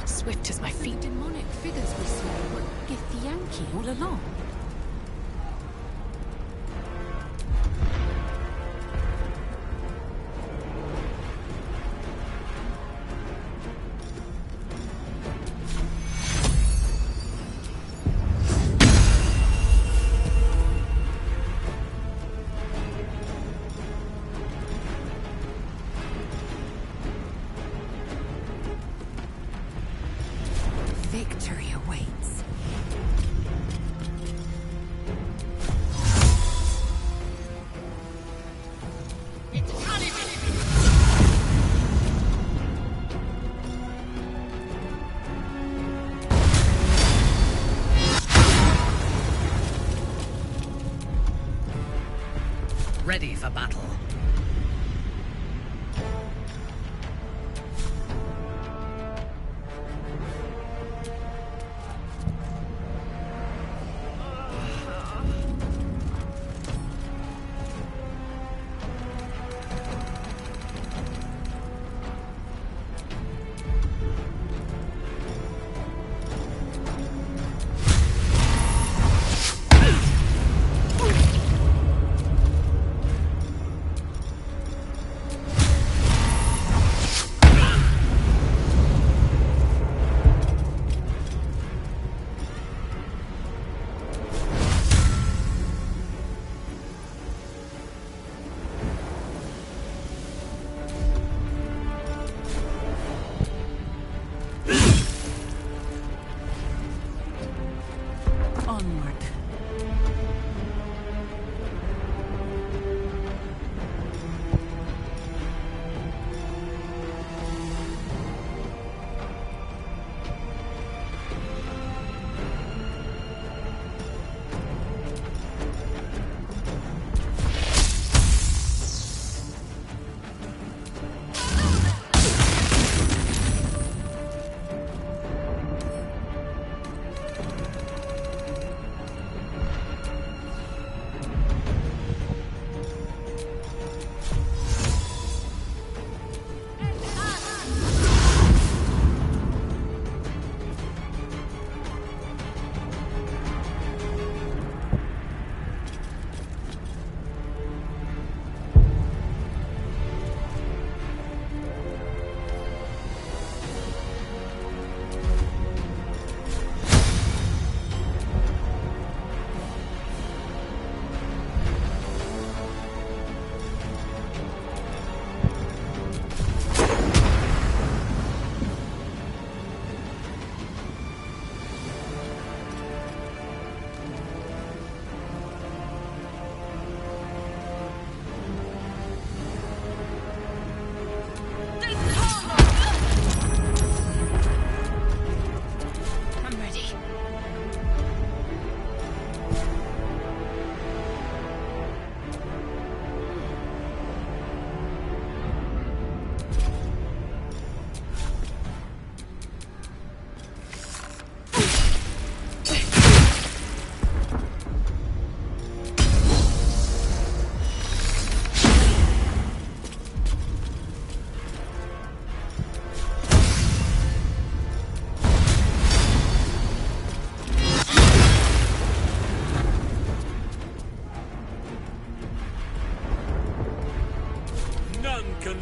Swift as my feet. Demonic figures we saw were Githyanki all along. Victory awaits. Ready for battle.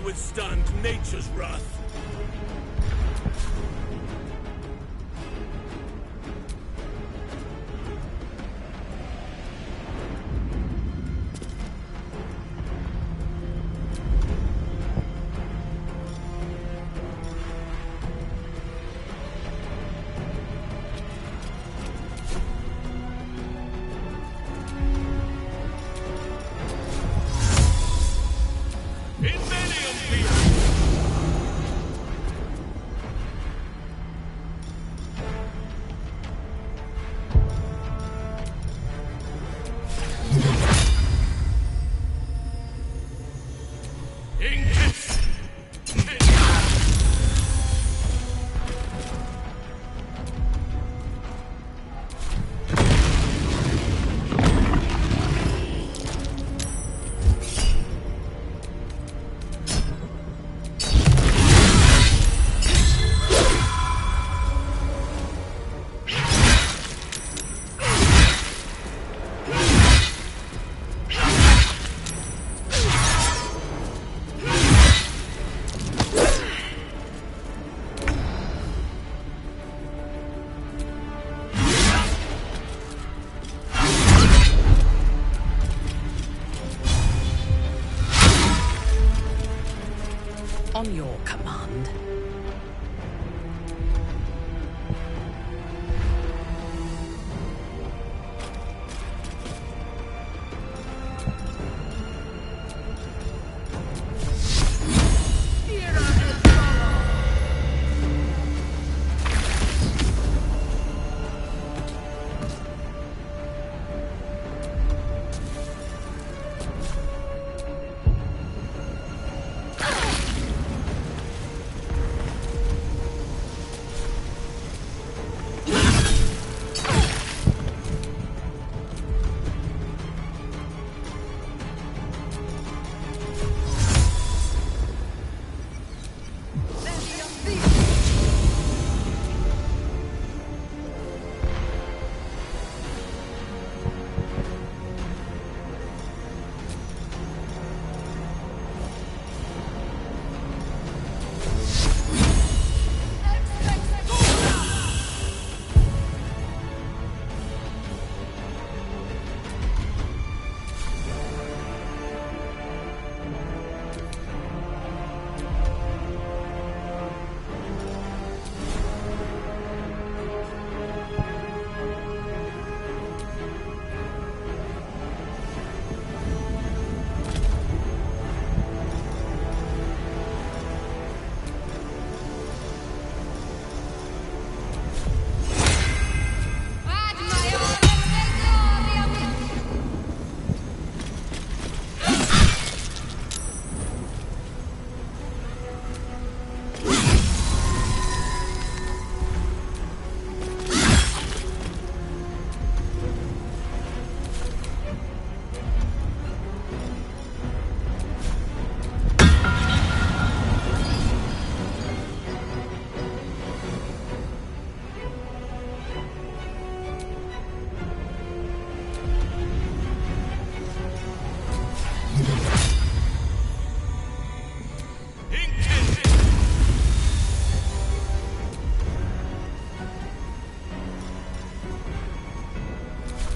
withstand nature's wrath. On your command.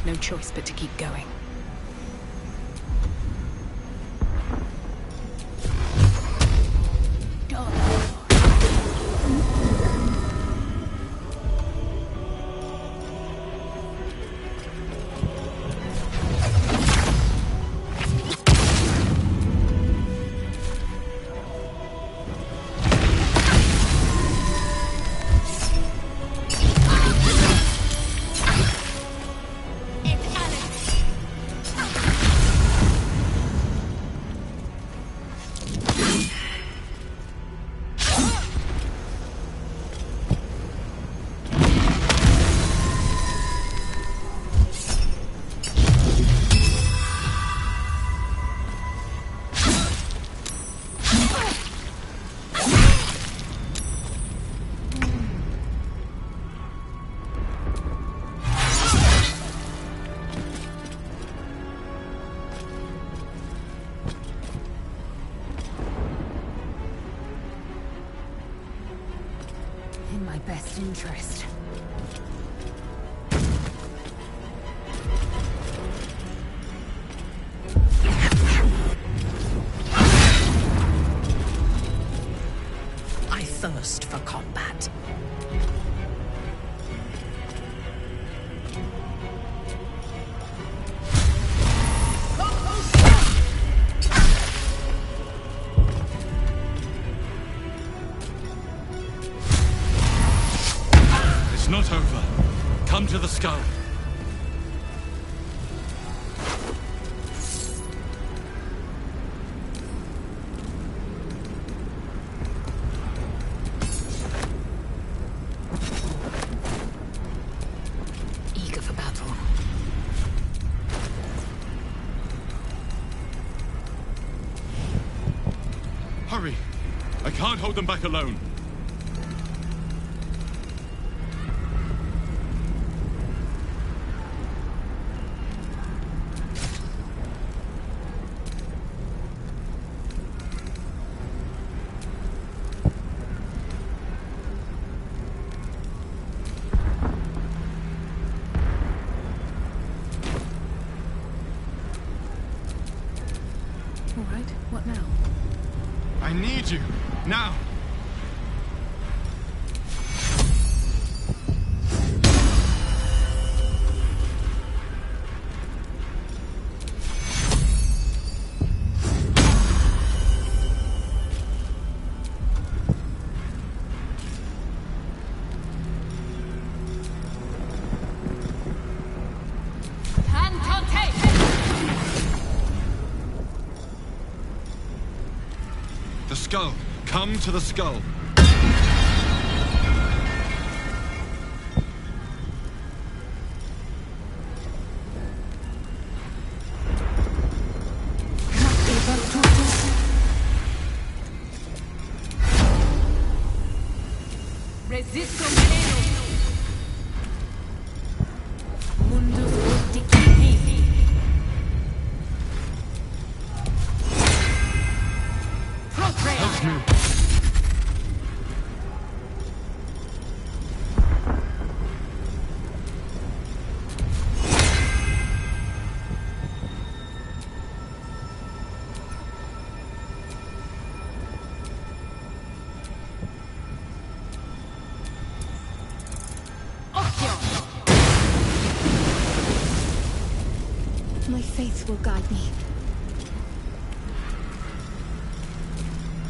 No choice but to keep going. best interest. I thirst for combat. It's not over. Come to the skull. Eager for battle. Hurry! I can't hold them back alone. All right, what now? I need you, now! The skull! Come to the skull! Resisto meno. Mundus urticae. Help me! My faith will guide me.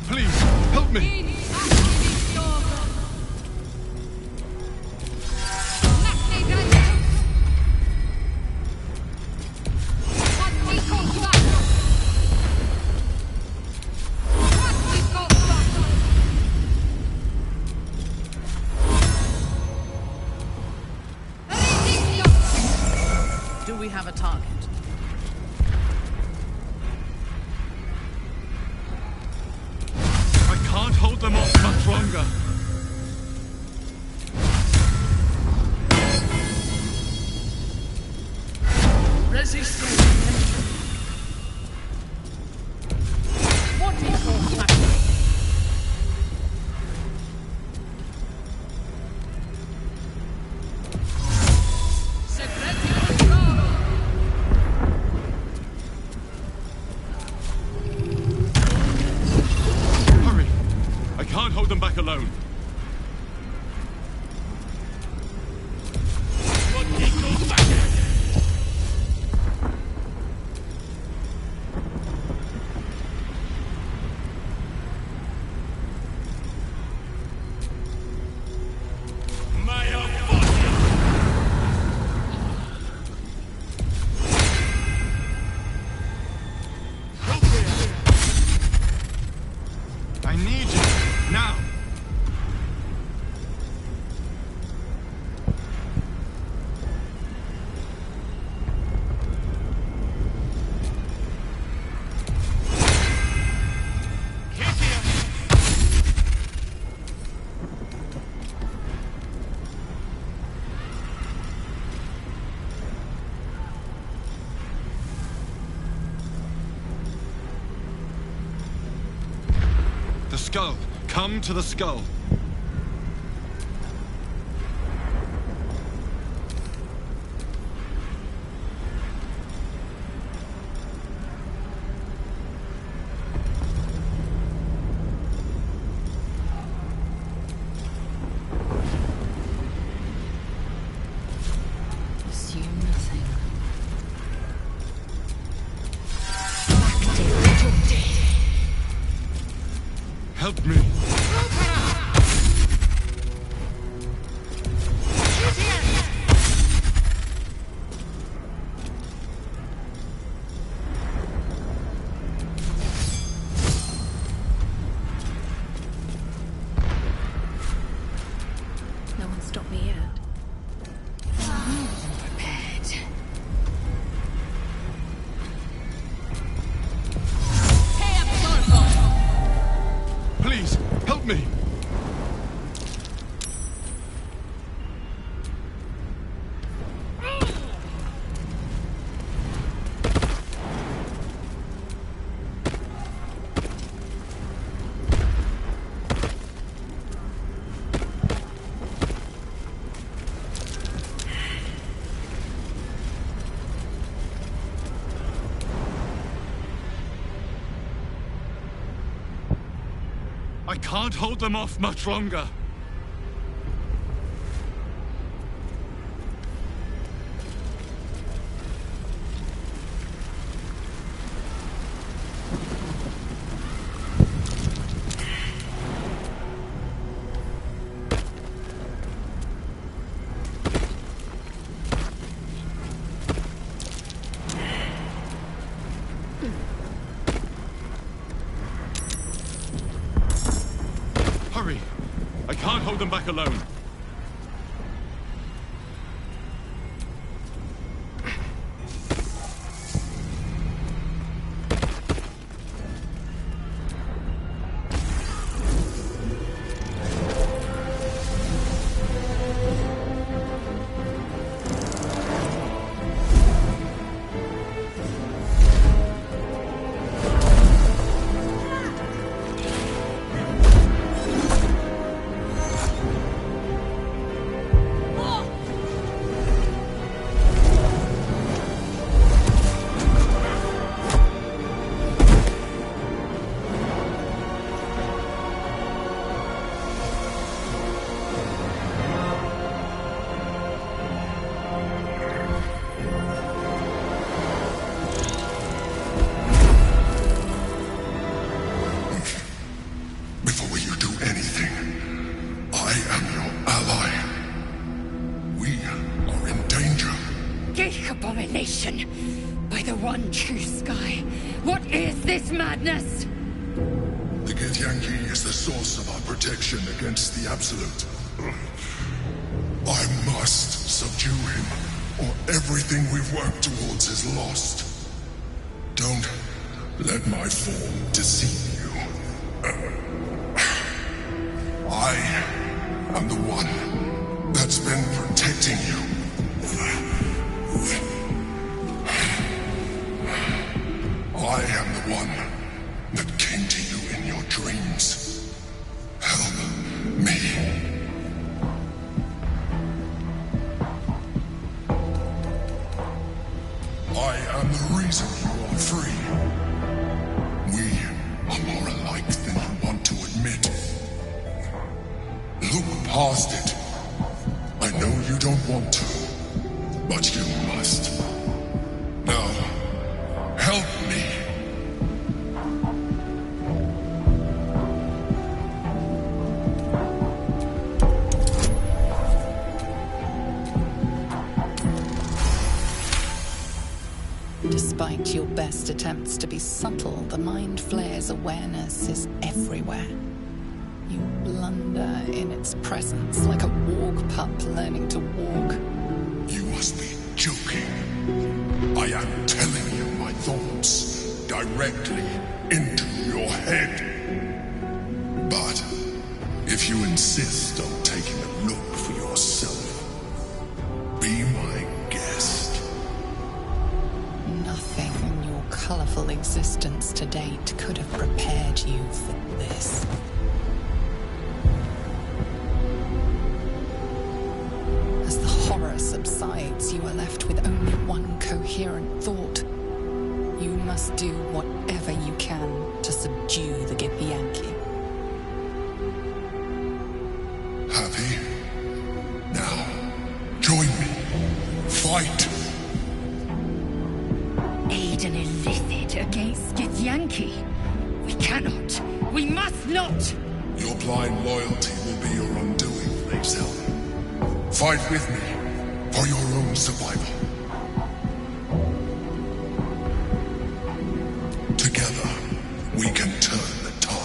Please, help me! Do we have a target? I can't hold them off much longer. What is your tactic? Hurry! I can't hold them back alone. I need you, now! The skull. Come to the skull. Help me. No one stopped me yet. Please, help me. I can't hold them off much longer. Hurry! I can't hold them back alone. Before you do anything, I am your ally. We are in danger. Geek abomination! By the one true sky, what is this madness? The Githyanki is the source of our protection against the Absolute. I must subdue him, or everything we've worked towards is lost. Don't let my form deceive you. I am the one that's been protecting you. I am the one that came to you in your dreams. Help me. I am the reason you are free. We are more alike than you want to admit. Look past it. I know you don't want to, but you must. Now, help me. Despite your best attempts to be subtle, the Mind Flayer's awareness is everywhere. You blunder in its presence like a walk pup learning to walk. You must be joking. I am telling you my thoughts directly into your head. But if you insist on taking a look for yourself, be my guest. Nothing in your colorful existence to date could have prepared you for this. As the horror subsides, you are left with only one coherent thought. You must do whatever you can to subdue the Githyanki. Happy? Now, join me. Fight! Aid an illicit against Githyanki? We cannot. We must not! Your blind loyalty will be your undoing, Lae'zel. Fight with me for your own survival. Together, we can turn the tide.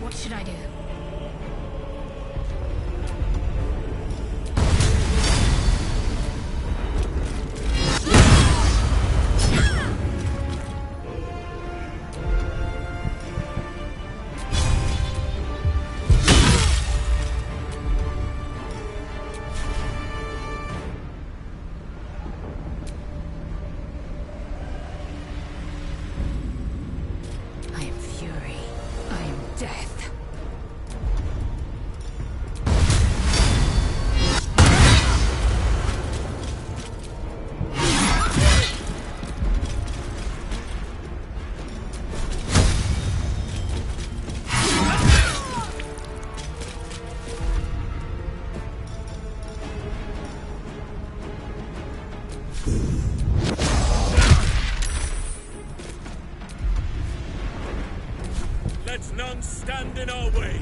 What should I do? I am fury. I am death. Let none stand in our way.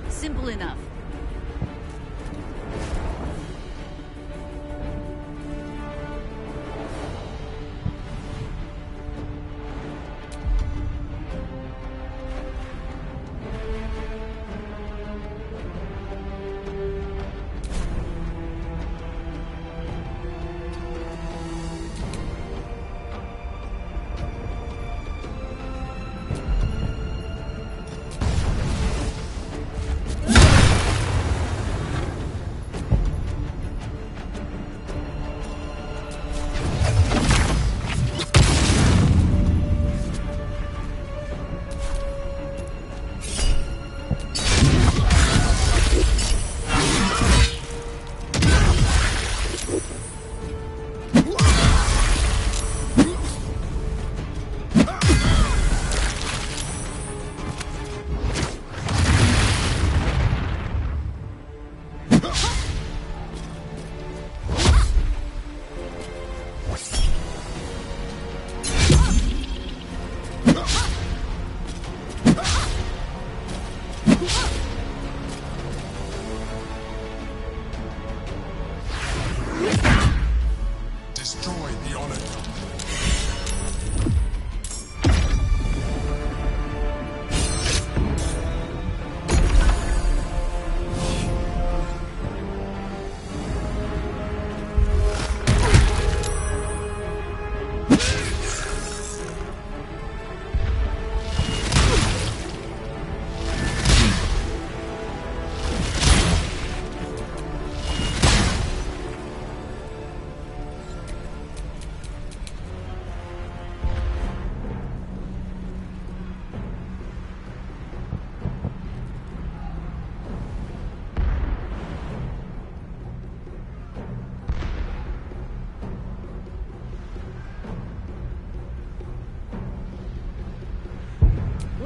Simple enough.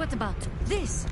What about this?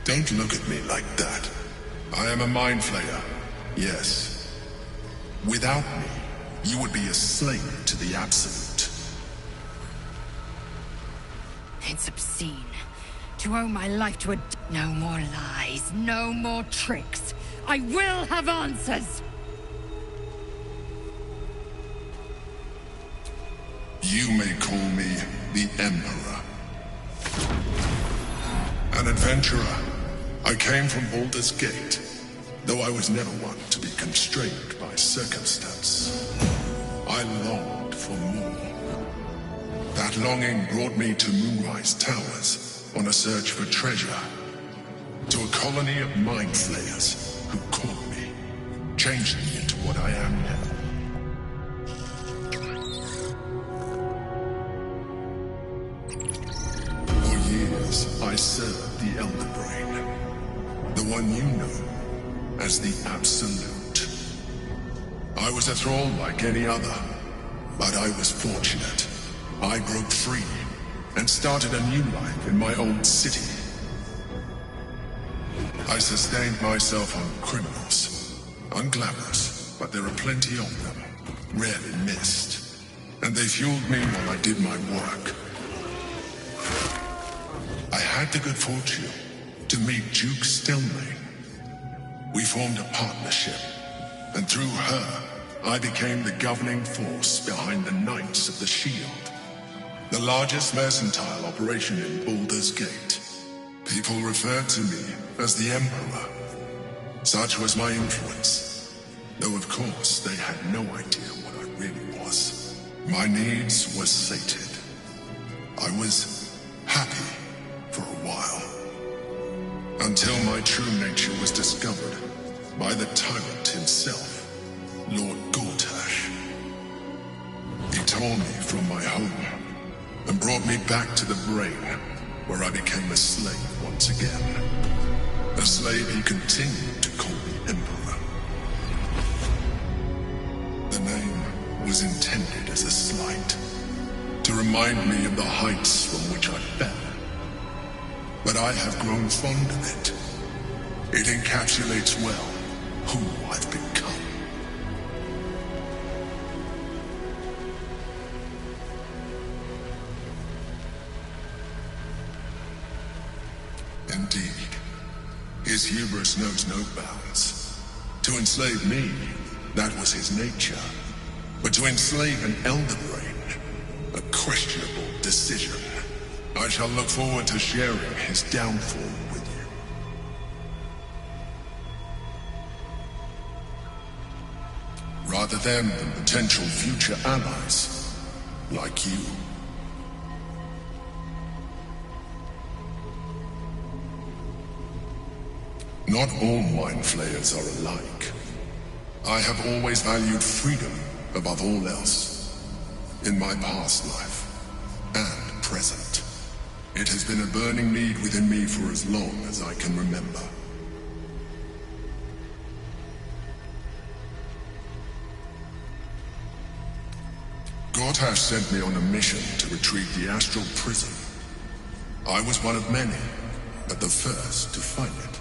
Don't look at me like that. I am a mind flayer, yes. Without me, you would be a slave to the Absolute. It's obscene. To owe my life to a... No more lies, no more tricks. I will have answers! You may call me the Emperor. An adventurer. I came from Baldur's Gate, though I was never one to be constrained by circumstance. I longed for more. That longing brought me to Moonrise Towers on a search for treasure, to a colony of mind flayers who caught me, changed me into what I am now. For years, I served the Elder Brain, the one you know as the Absolute. I was a thrall like any other, but I was fortunate. I broke free and started a new life in my own city. I sustained myself on criminals, unglamorous, but there are plenty of them, rarely missed, and they fueled me while I did my work. I had the good fortune to meet Duke Stelmane. We formed a partnership, and through her, I became the governing force behind the Knights of the Shield, the largest mercantile operation in Baldur's Gate. People referred to me as the Emperor. Such was my influence, though of course they had no idea what I really was. My needs were sated. I was happy for a while, until my true nature was discovered by the tyrant himself, Lord Gortash. He tore me from my home and brought me back to the Brain, where I became a slave once again. A slave he continued to call the Emperor. The name was intended as a slight, to remind me of the heights from which I fell. But I have grown fond of it. It encapsulates well who I've become. Indeed, his hubris knows no bounds. To enslave me, that was his nature. But to enslave an Elder Brain, a questionable decision. I shall look forward to sharing his downfall with you. Rather than potential future allies, like you. Not all mind flayers are alike. I have always valued freedom above all else. In my past life, and present. It has been a burning need within me for as long as I can remember. Gortash sent me on a mission to retrieve the astral prism. I was one of many, but the first to find it.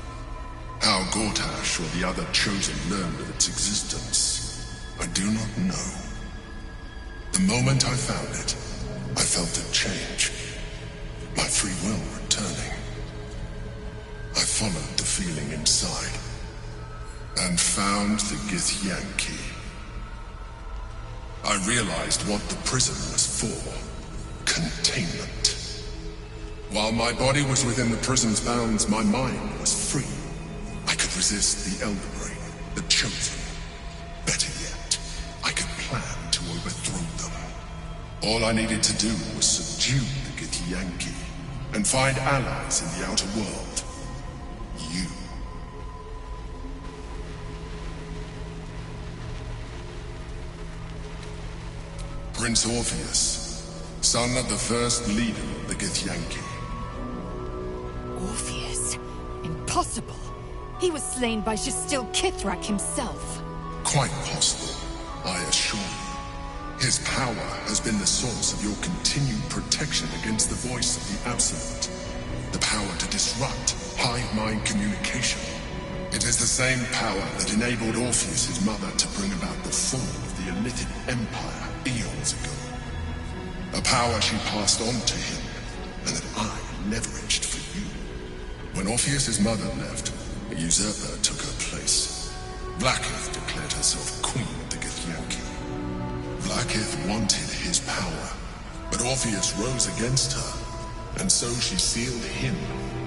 How Gortash or the other chosen learned of its existence, I do not know. The moment I found it, I felt a change. My free will returning. I followed the feeling inside and found the Githyanki. I realized what the prism was for. Containment. While my body was within the prison's bounds, my mind was free. I could resist the Elder Brain, the Chosen. Better yet, I could plan to overthrow them. All I needed to do was subdue the Githyanki and find allies in the outer world. You. Prince Orpheus, son of the first leader of the Githyanki. Orpheus? Impossible. He was slain by Justil Kithrak himself. Quite possible, I assure you. His power has been the source of your continued protection against the voice of the Absolute. The power to disrupt hive-mind communication. It is the same power that enabled Orpheus's mother to bring about the fall of the Illithid Empire eons ago. A power she passed on to him, and that I leveraged for you. When Orpheus's mother left, a usurper took her place. Blackith declared herself queen of the Githyanki. Blackith wanted his power, but Orpheus rose against her, and so she sealed him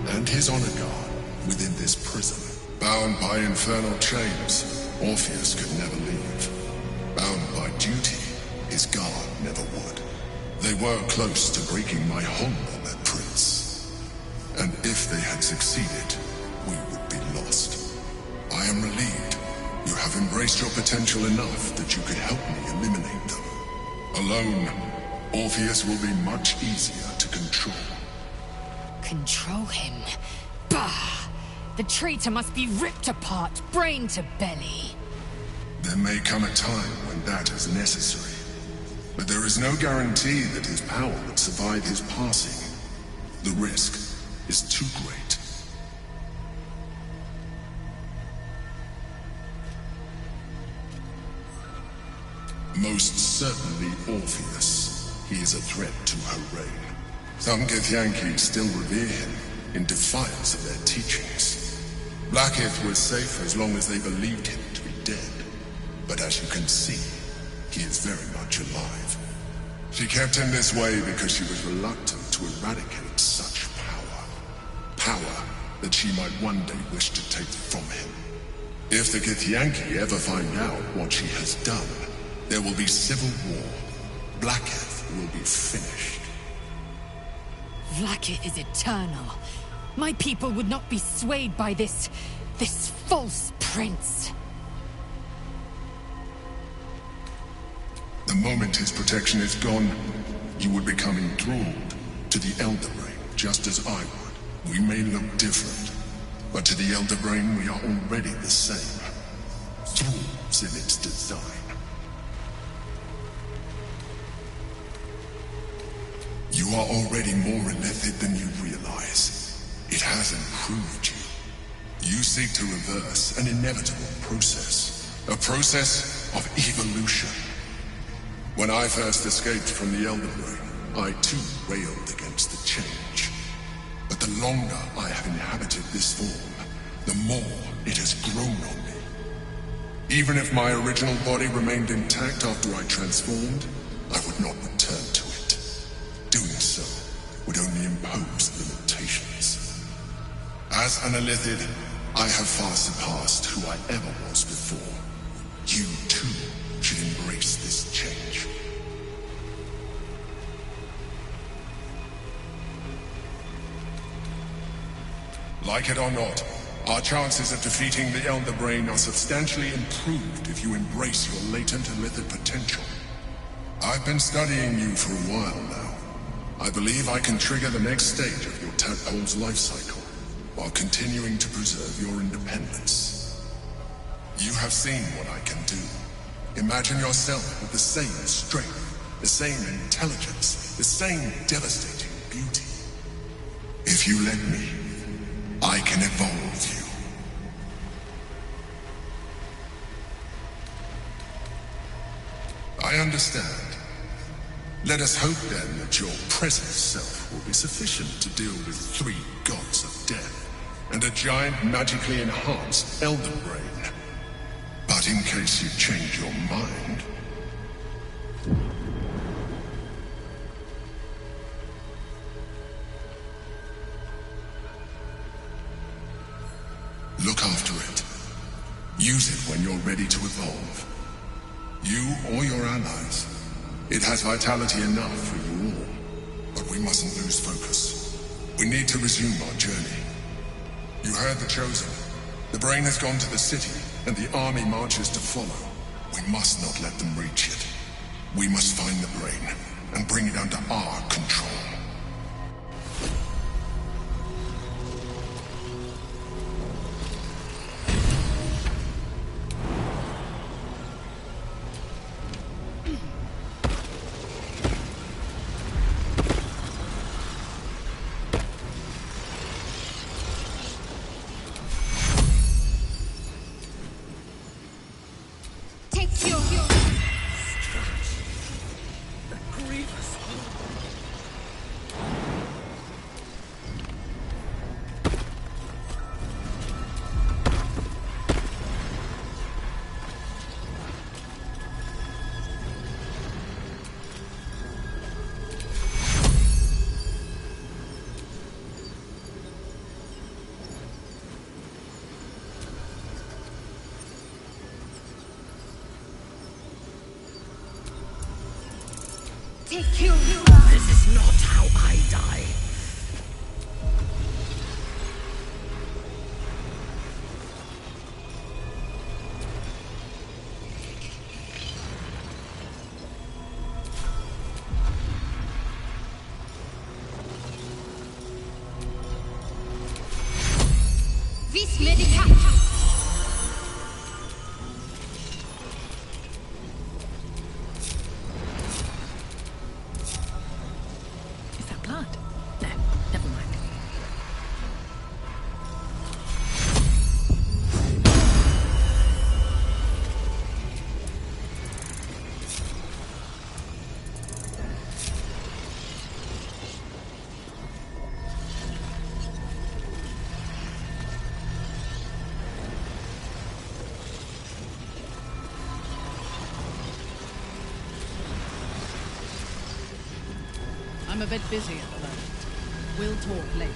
and his honor guard within this prison. Bound by infernal chains, Orpheus could never leave. Bound by duty, his guard never would. They were close to breaking my hold on that prince. And if they had succeeded, we would be lost. I am relieved. You have embraced your potential enough that you could help me eliminate them. Alone, Orpheus will be much easier to control. Control him? Bah! The traitor must be ripped apart, brain to belly. There may come a time when that is necessary. But there is no guarantee that his power would survive his passing. The risk is too great. Most certainly Orpheus. He is a threat to her reign. Some Githyanki still revere him in defiance of their teachings. Blackith was safe as long as they believed him to be dead. But as you can see, he is very much alive. She kept him this way because she was reluctant to eradicate such power. Power that she might one day wish to take from him. If the Githyanki ever find out what she has done, there will be civil war. Blackith will be finished. Blackith is eternal. My people would not be swayed by this false prince. The moment his protection is gone, you would become enthralled to the Elder Brain, just as I would. We may look different, but to the Elder Brain we are already the same. Thralls in its design. You are already more illithid than you realize. It has improved you. You seek to reverse an inevitable process. A process of evolution. When I first escaped from the Elder Brain, I too railed against the change. But the longer I have inhabited this form, the more it has grown on me. Even if my original body remained intact after I transformed, I would not return to it. Doing so would only impose limitations. As an Illithid, I have far surpassed who I ever was before. You too should embrace this change. Like it or not, our chances of defeating the Elder Brain are substantially improved if you embrace your latent Illithid potential. I've been studying you for a while now. I believe I can trigger the next stage of your tadpole's life cycle, while continuing to preserve your independence. You have seen what I can do. Imagine yourself with the same strength, the same intelligence, the same devastating beauty. If you let me, I can evolve you. I understand. Let us hope then that your present self will be sufficient to deal with 3 gods of death and a giant magically enhanced elder brain. But in case you change your mind... look after it. Use it when you're ready to evolve. You or your allies. It has vitality enough for you all. But we mustn't lose focus. We need to resume our journey. You heard the Chosen. The brain has gone to the city, and the army marches to follow. We must not let them reach it. We must find the brain, and bring it under our control. This is not how I die. Vis medicat. I'm a bit busy at the moment. We'll talk later.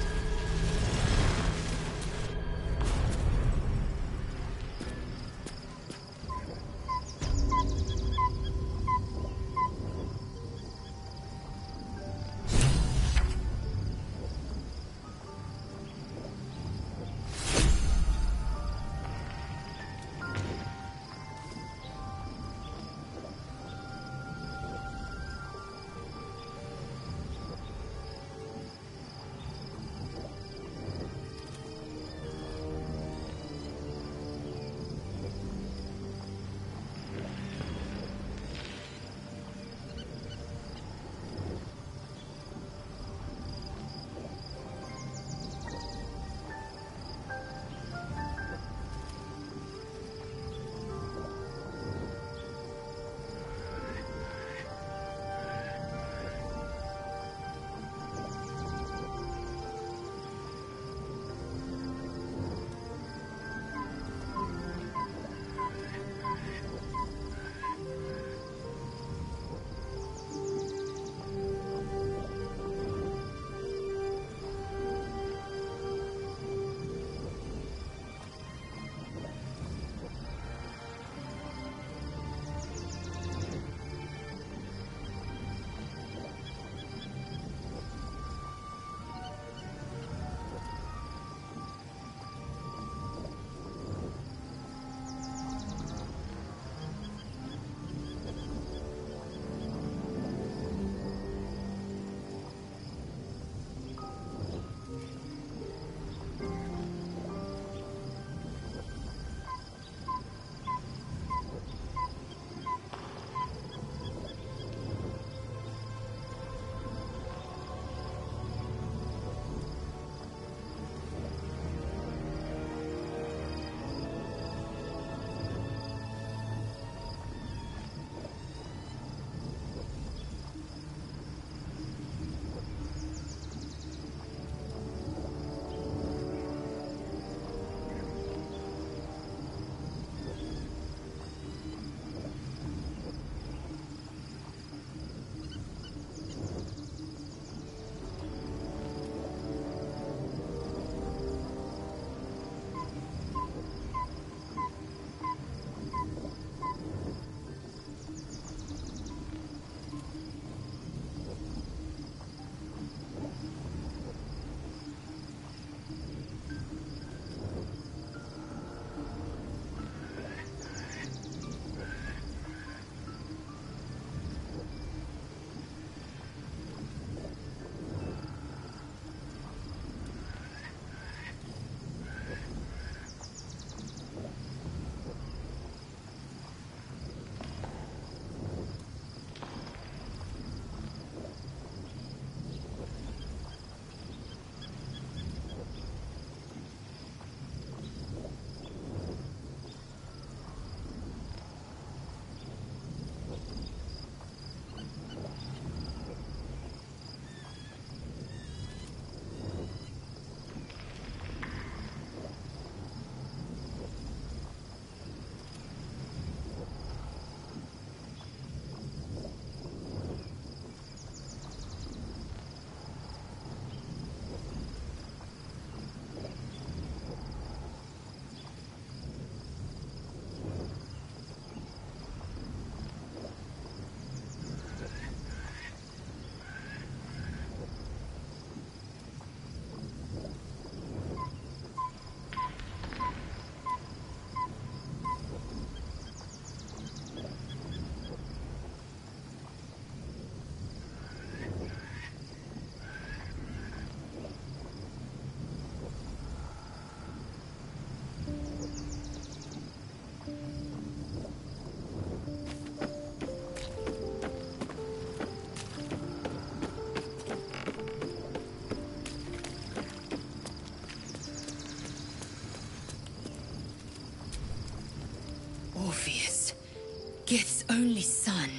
Gith's only son.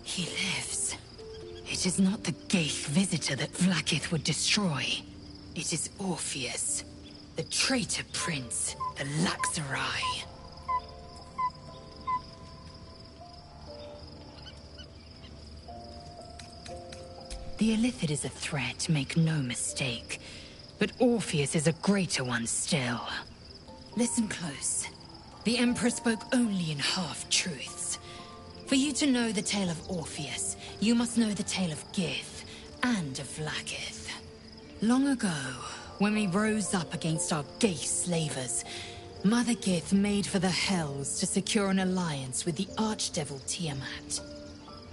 He lives. It is not the Gaith visitor that Vlaakith would destroy. It is Orpheus, the traitor prince, the Laxarai. The Illithid is a threat, make no mistake. But Orpheus is a greater one still. Listen close. The Emperor spoke only in half-truths. For you to know the tale of Orpheus, you must know the tale of Gith and of Vlaakith. Long ago, when we rose up against our Gaith slavers, Mother Gith made for the Hells to secure an alliance with the archdevil Tiamat.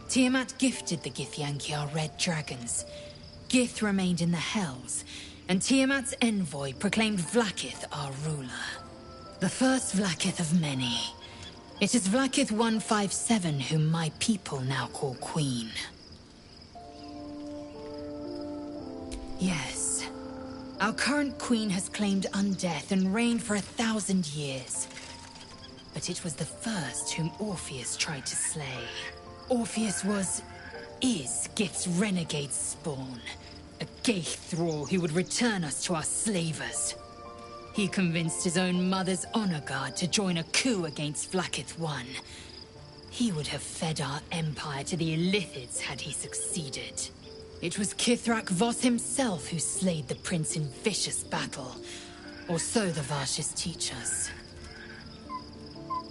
Tiamat gifted the Githyanki our red dragons. Gith remained in the Hells, and Tiamat's envoy proclaimed Vlaakith our ruler. The first Vlaakith of many. It is Vlaakith 157 whom my people now call Queen. Yes. Our current queen has claimed undeath and reigned for 1,000 years. But it was the first whom Orpheus tried to slay. Orpheus is Gith's renegade spawn. A Gaith thrall who would return us to our slavers. He convinced his own mother's honor guard to join a coup against Vlaakith I. He would have fed our empire to the Illithids had he succeeded. It was Kithrak Voss himself who slayed the prince in vicious battle, or so the Varshas teach us.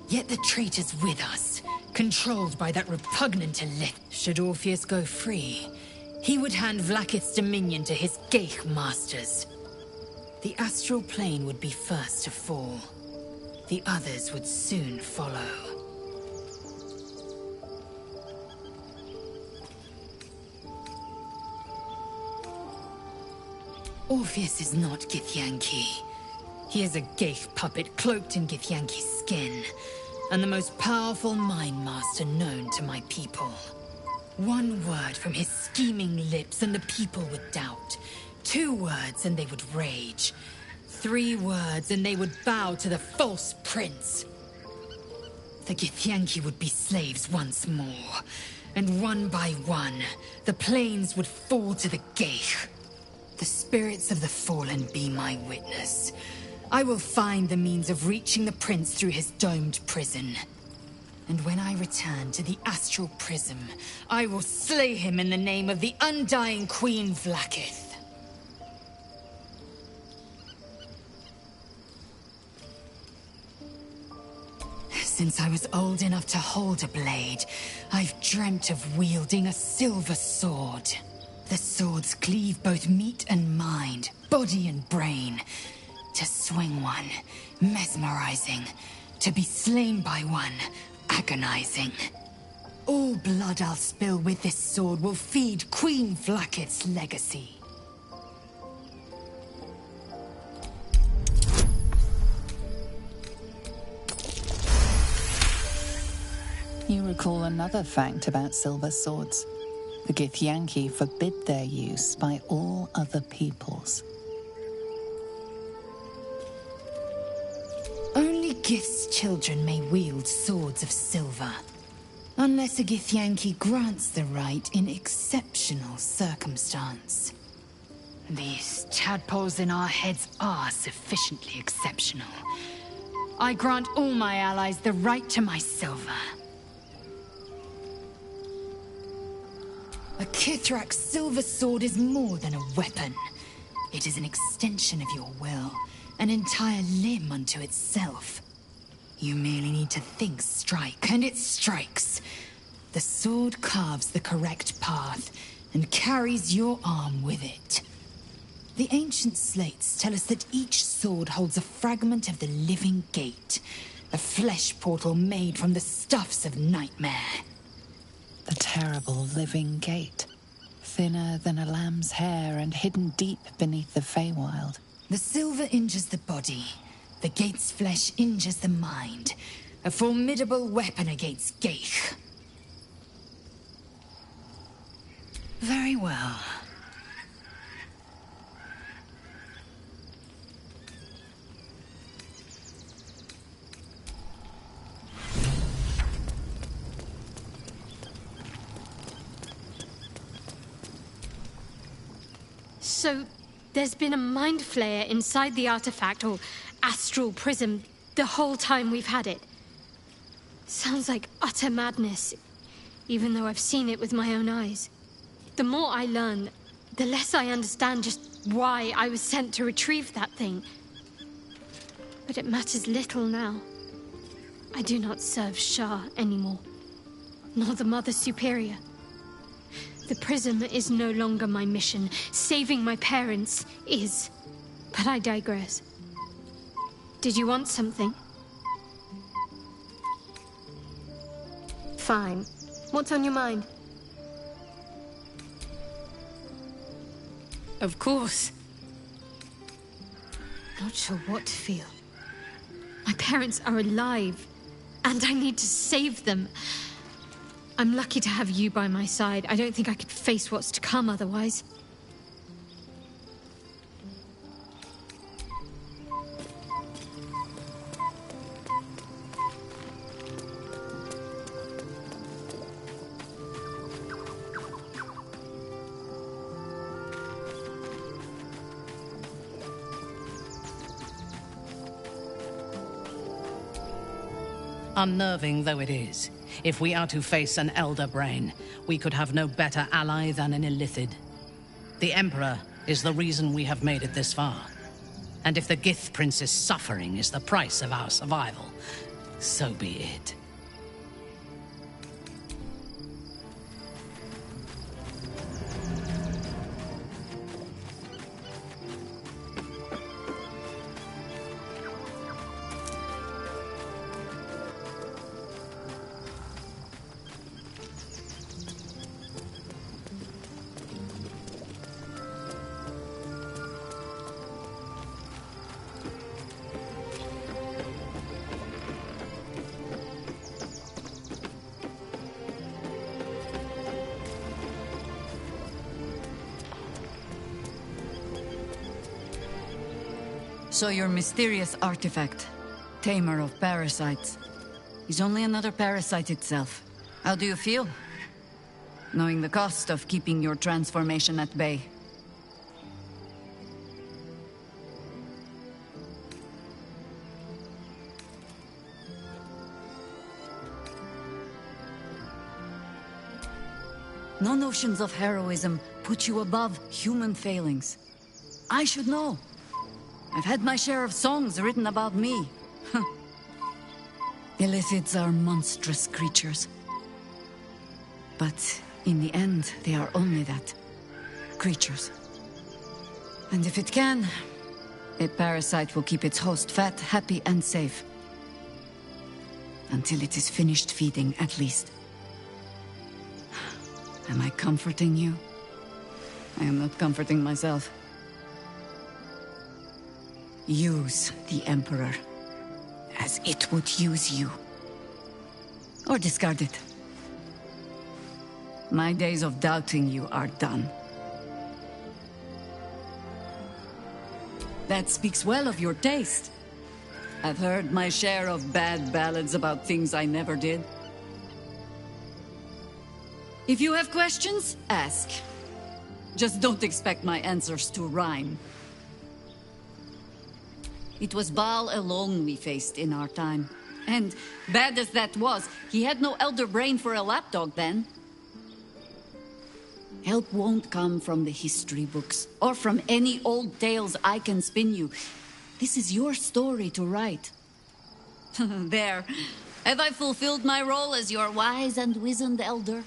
Yet the traitor's with us, controlled by that repugnant Illith. Should Orpheus go free, he would hand Vlaakith's dominion to his Gaith masters. The astral plane would be first to fall. The others would soon follow. Orpheus is not Githyanki. He is a Gaith puppet cloaked in Githyanki's skin, and the most powerful mind master known to my people. One word from his scheming lips and the people would doubt. 2 words and they would rage. 3 words and they would bow to the false prince. The Githyanki would be slaves once more, and one by one, the planes would fall to the Gaith. The spirits of the fallen be my witness. I will find the means of reaching the prince through his domed prison. And when I return to the astral prism, I will slay him in the name of the undying Queen Vlaakith. Since I was old enough to hold a blade, I've dreamt of wielding a silver sword. The swords cleave both meat and mind, body and brain. To swing one, mesmerizing. To be slain by one, agonizing. All blood I'll spill with this sword will feed Queen Vlaakith's legacy. You recall another fact about silver swords. The Githyanki forbid their use by all other peoples. Only Gith's children may wield swords of silver. Unless a Githyanki grants the right in exceptional circumstance. These tadpoles in our heads are sufficiently exceptional. I grant all my allies the right to my silver. A Kithrak's silver sword is more than a weapon. It is an extension of your will, an entire limb unto itself. You merely need to think strike, and it strikes. The sword carves the correct path, and carries your arm with it. The ancient slates tell us that each sword holds a fragment of the living gate, a flesh portal made from the stuffs of nightmare. The terrible living gate, thinner than a lamb's hair and hidden deep beneath the Feywild. The silver injures the body. The gate's flesh injures the mind. A formidable weapon against Gaith. Very well. So, there's been a mind flayer inside the artifact, or astral prism, the whole time we've had it. Sounds like utter madness, even though I've seen it with my own eyes. The more I learn, the less I understand just why I was sent to retrieve that thing. But it matters little now. I do not serve Shah anymore, nor the Mother Superior. The prism is no longer my mission. Saving my parents is. But I digress. Did you want something? Fine. What's on your mind? Of course. Not sure what to feel. My parents are alive, and I need to save them. I'm lucky to have you by my side. I don't think I could face what's to come otherwise. Unnerving though it is, if we are to face an Elder Brain, we could have no better ally than an Illithid. The Emperor is the reason we have made it this far. And if the Gith Prince's suffering is the price of our survival, so be it. So your mysterious artifact, tamer of parasites, is only another parasite itself. How do you feel? Knowing the cost of keeping your transformation at bay. No notions of heroism put you above human failings. I should know. I've had my share of songs written about me. Illithids are monstrous creatures. But in the end, they are only that. Creatures. And if it can, a parasite will keep its host fat, happy, and safe. Until it is finished feeding, at least. Am I comforting you? I am not comforting myself. Use the Emperor as it would use you. Or discard it. My days of doubting you are done. That speaks well of your taste. I've heard my share of bad ballads about things I never did. If you have questions, ask. Just don't expect my answers to rhyme. It was Baal alone we faced in our time. And, bad as that was, he had no elder brain for a lapdog then. Help won't come from the history books, or from any old tales I can spin you. This is your story to write. There. Have I fulfilled my role as your wise and wizened elder?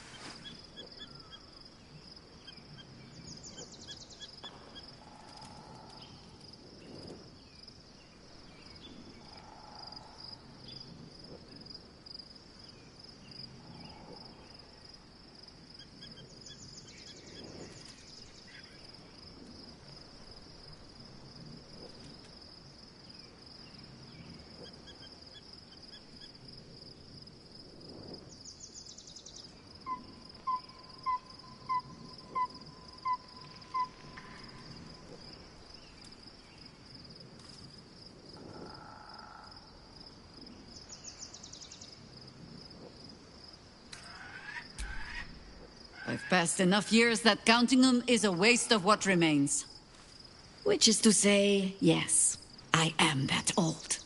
I've passed enough years that counting them is a waste of what remains. Which is to say, yes, I am that old.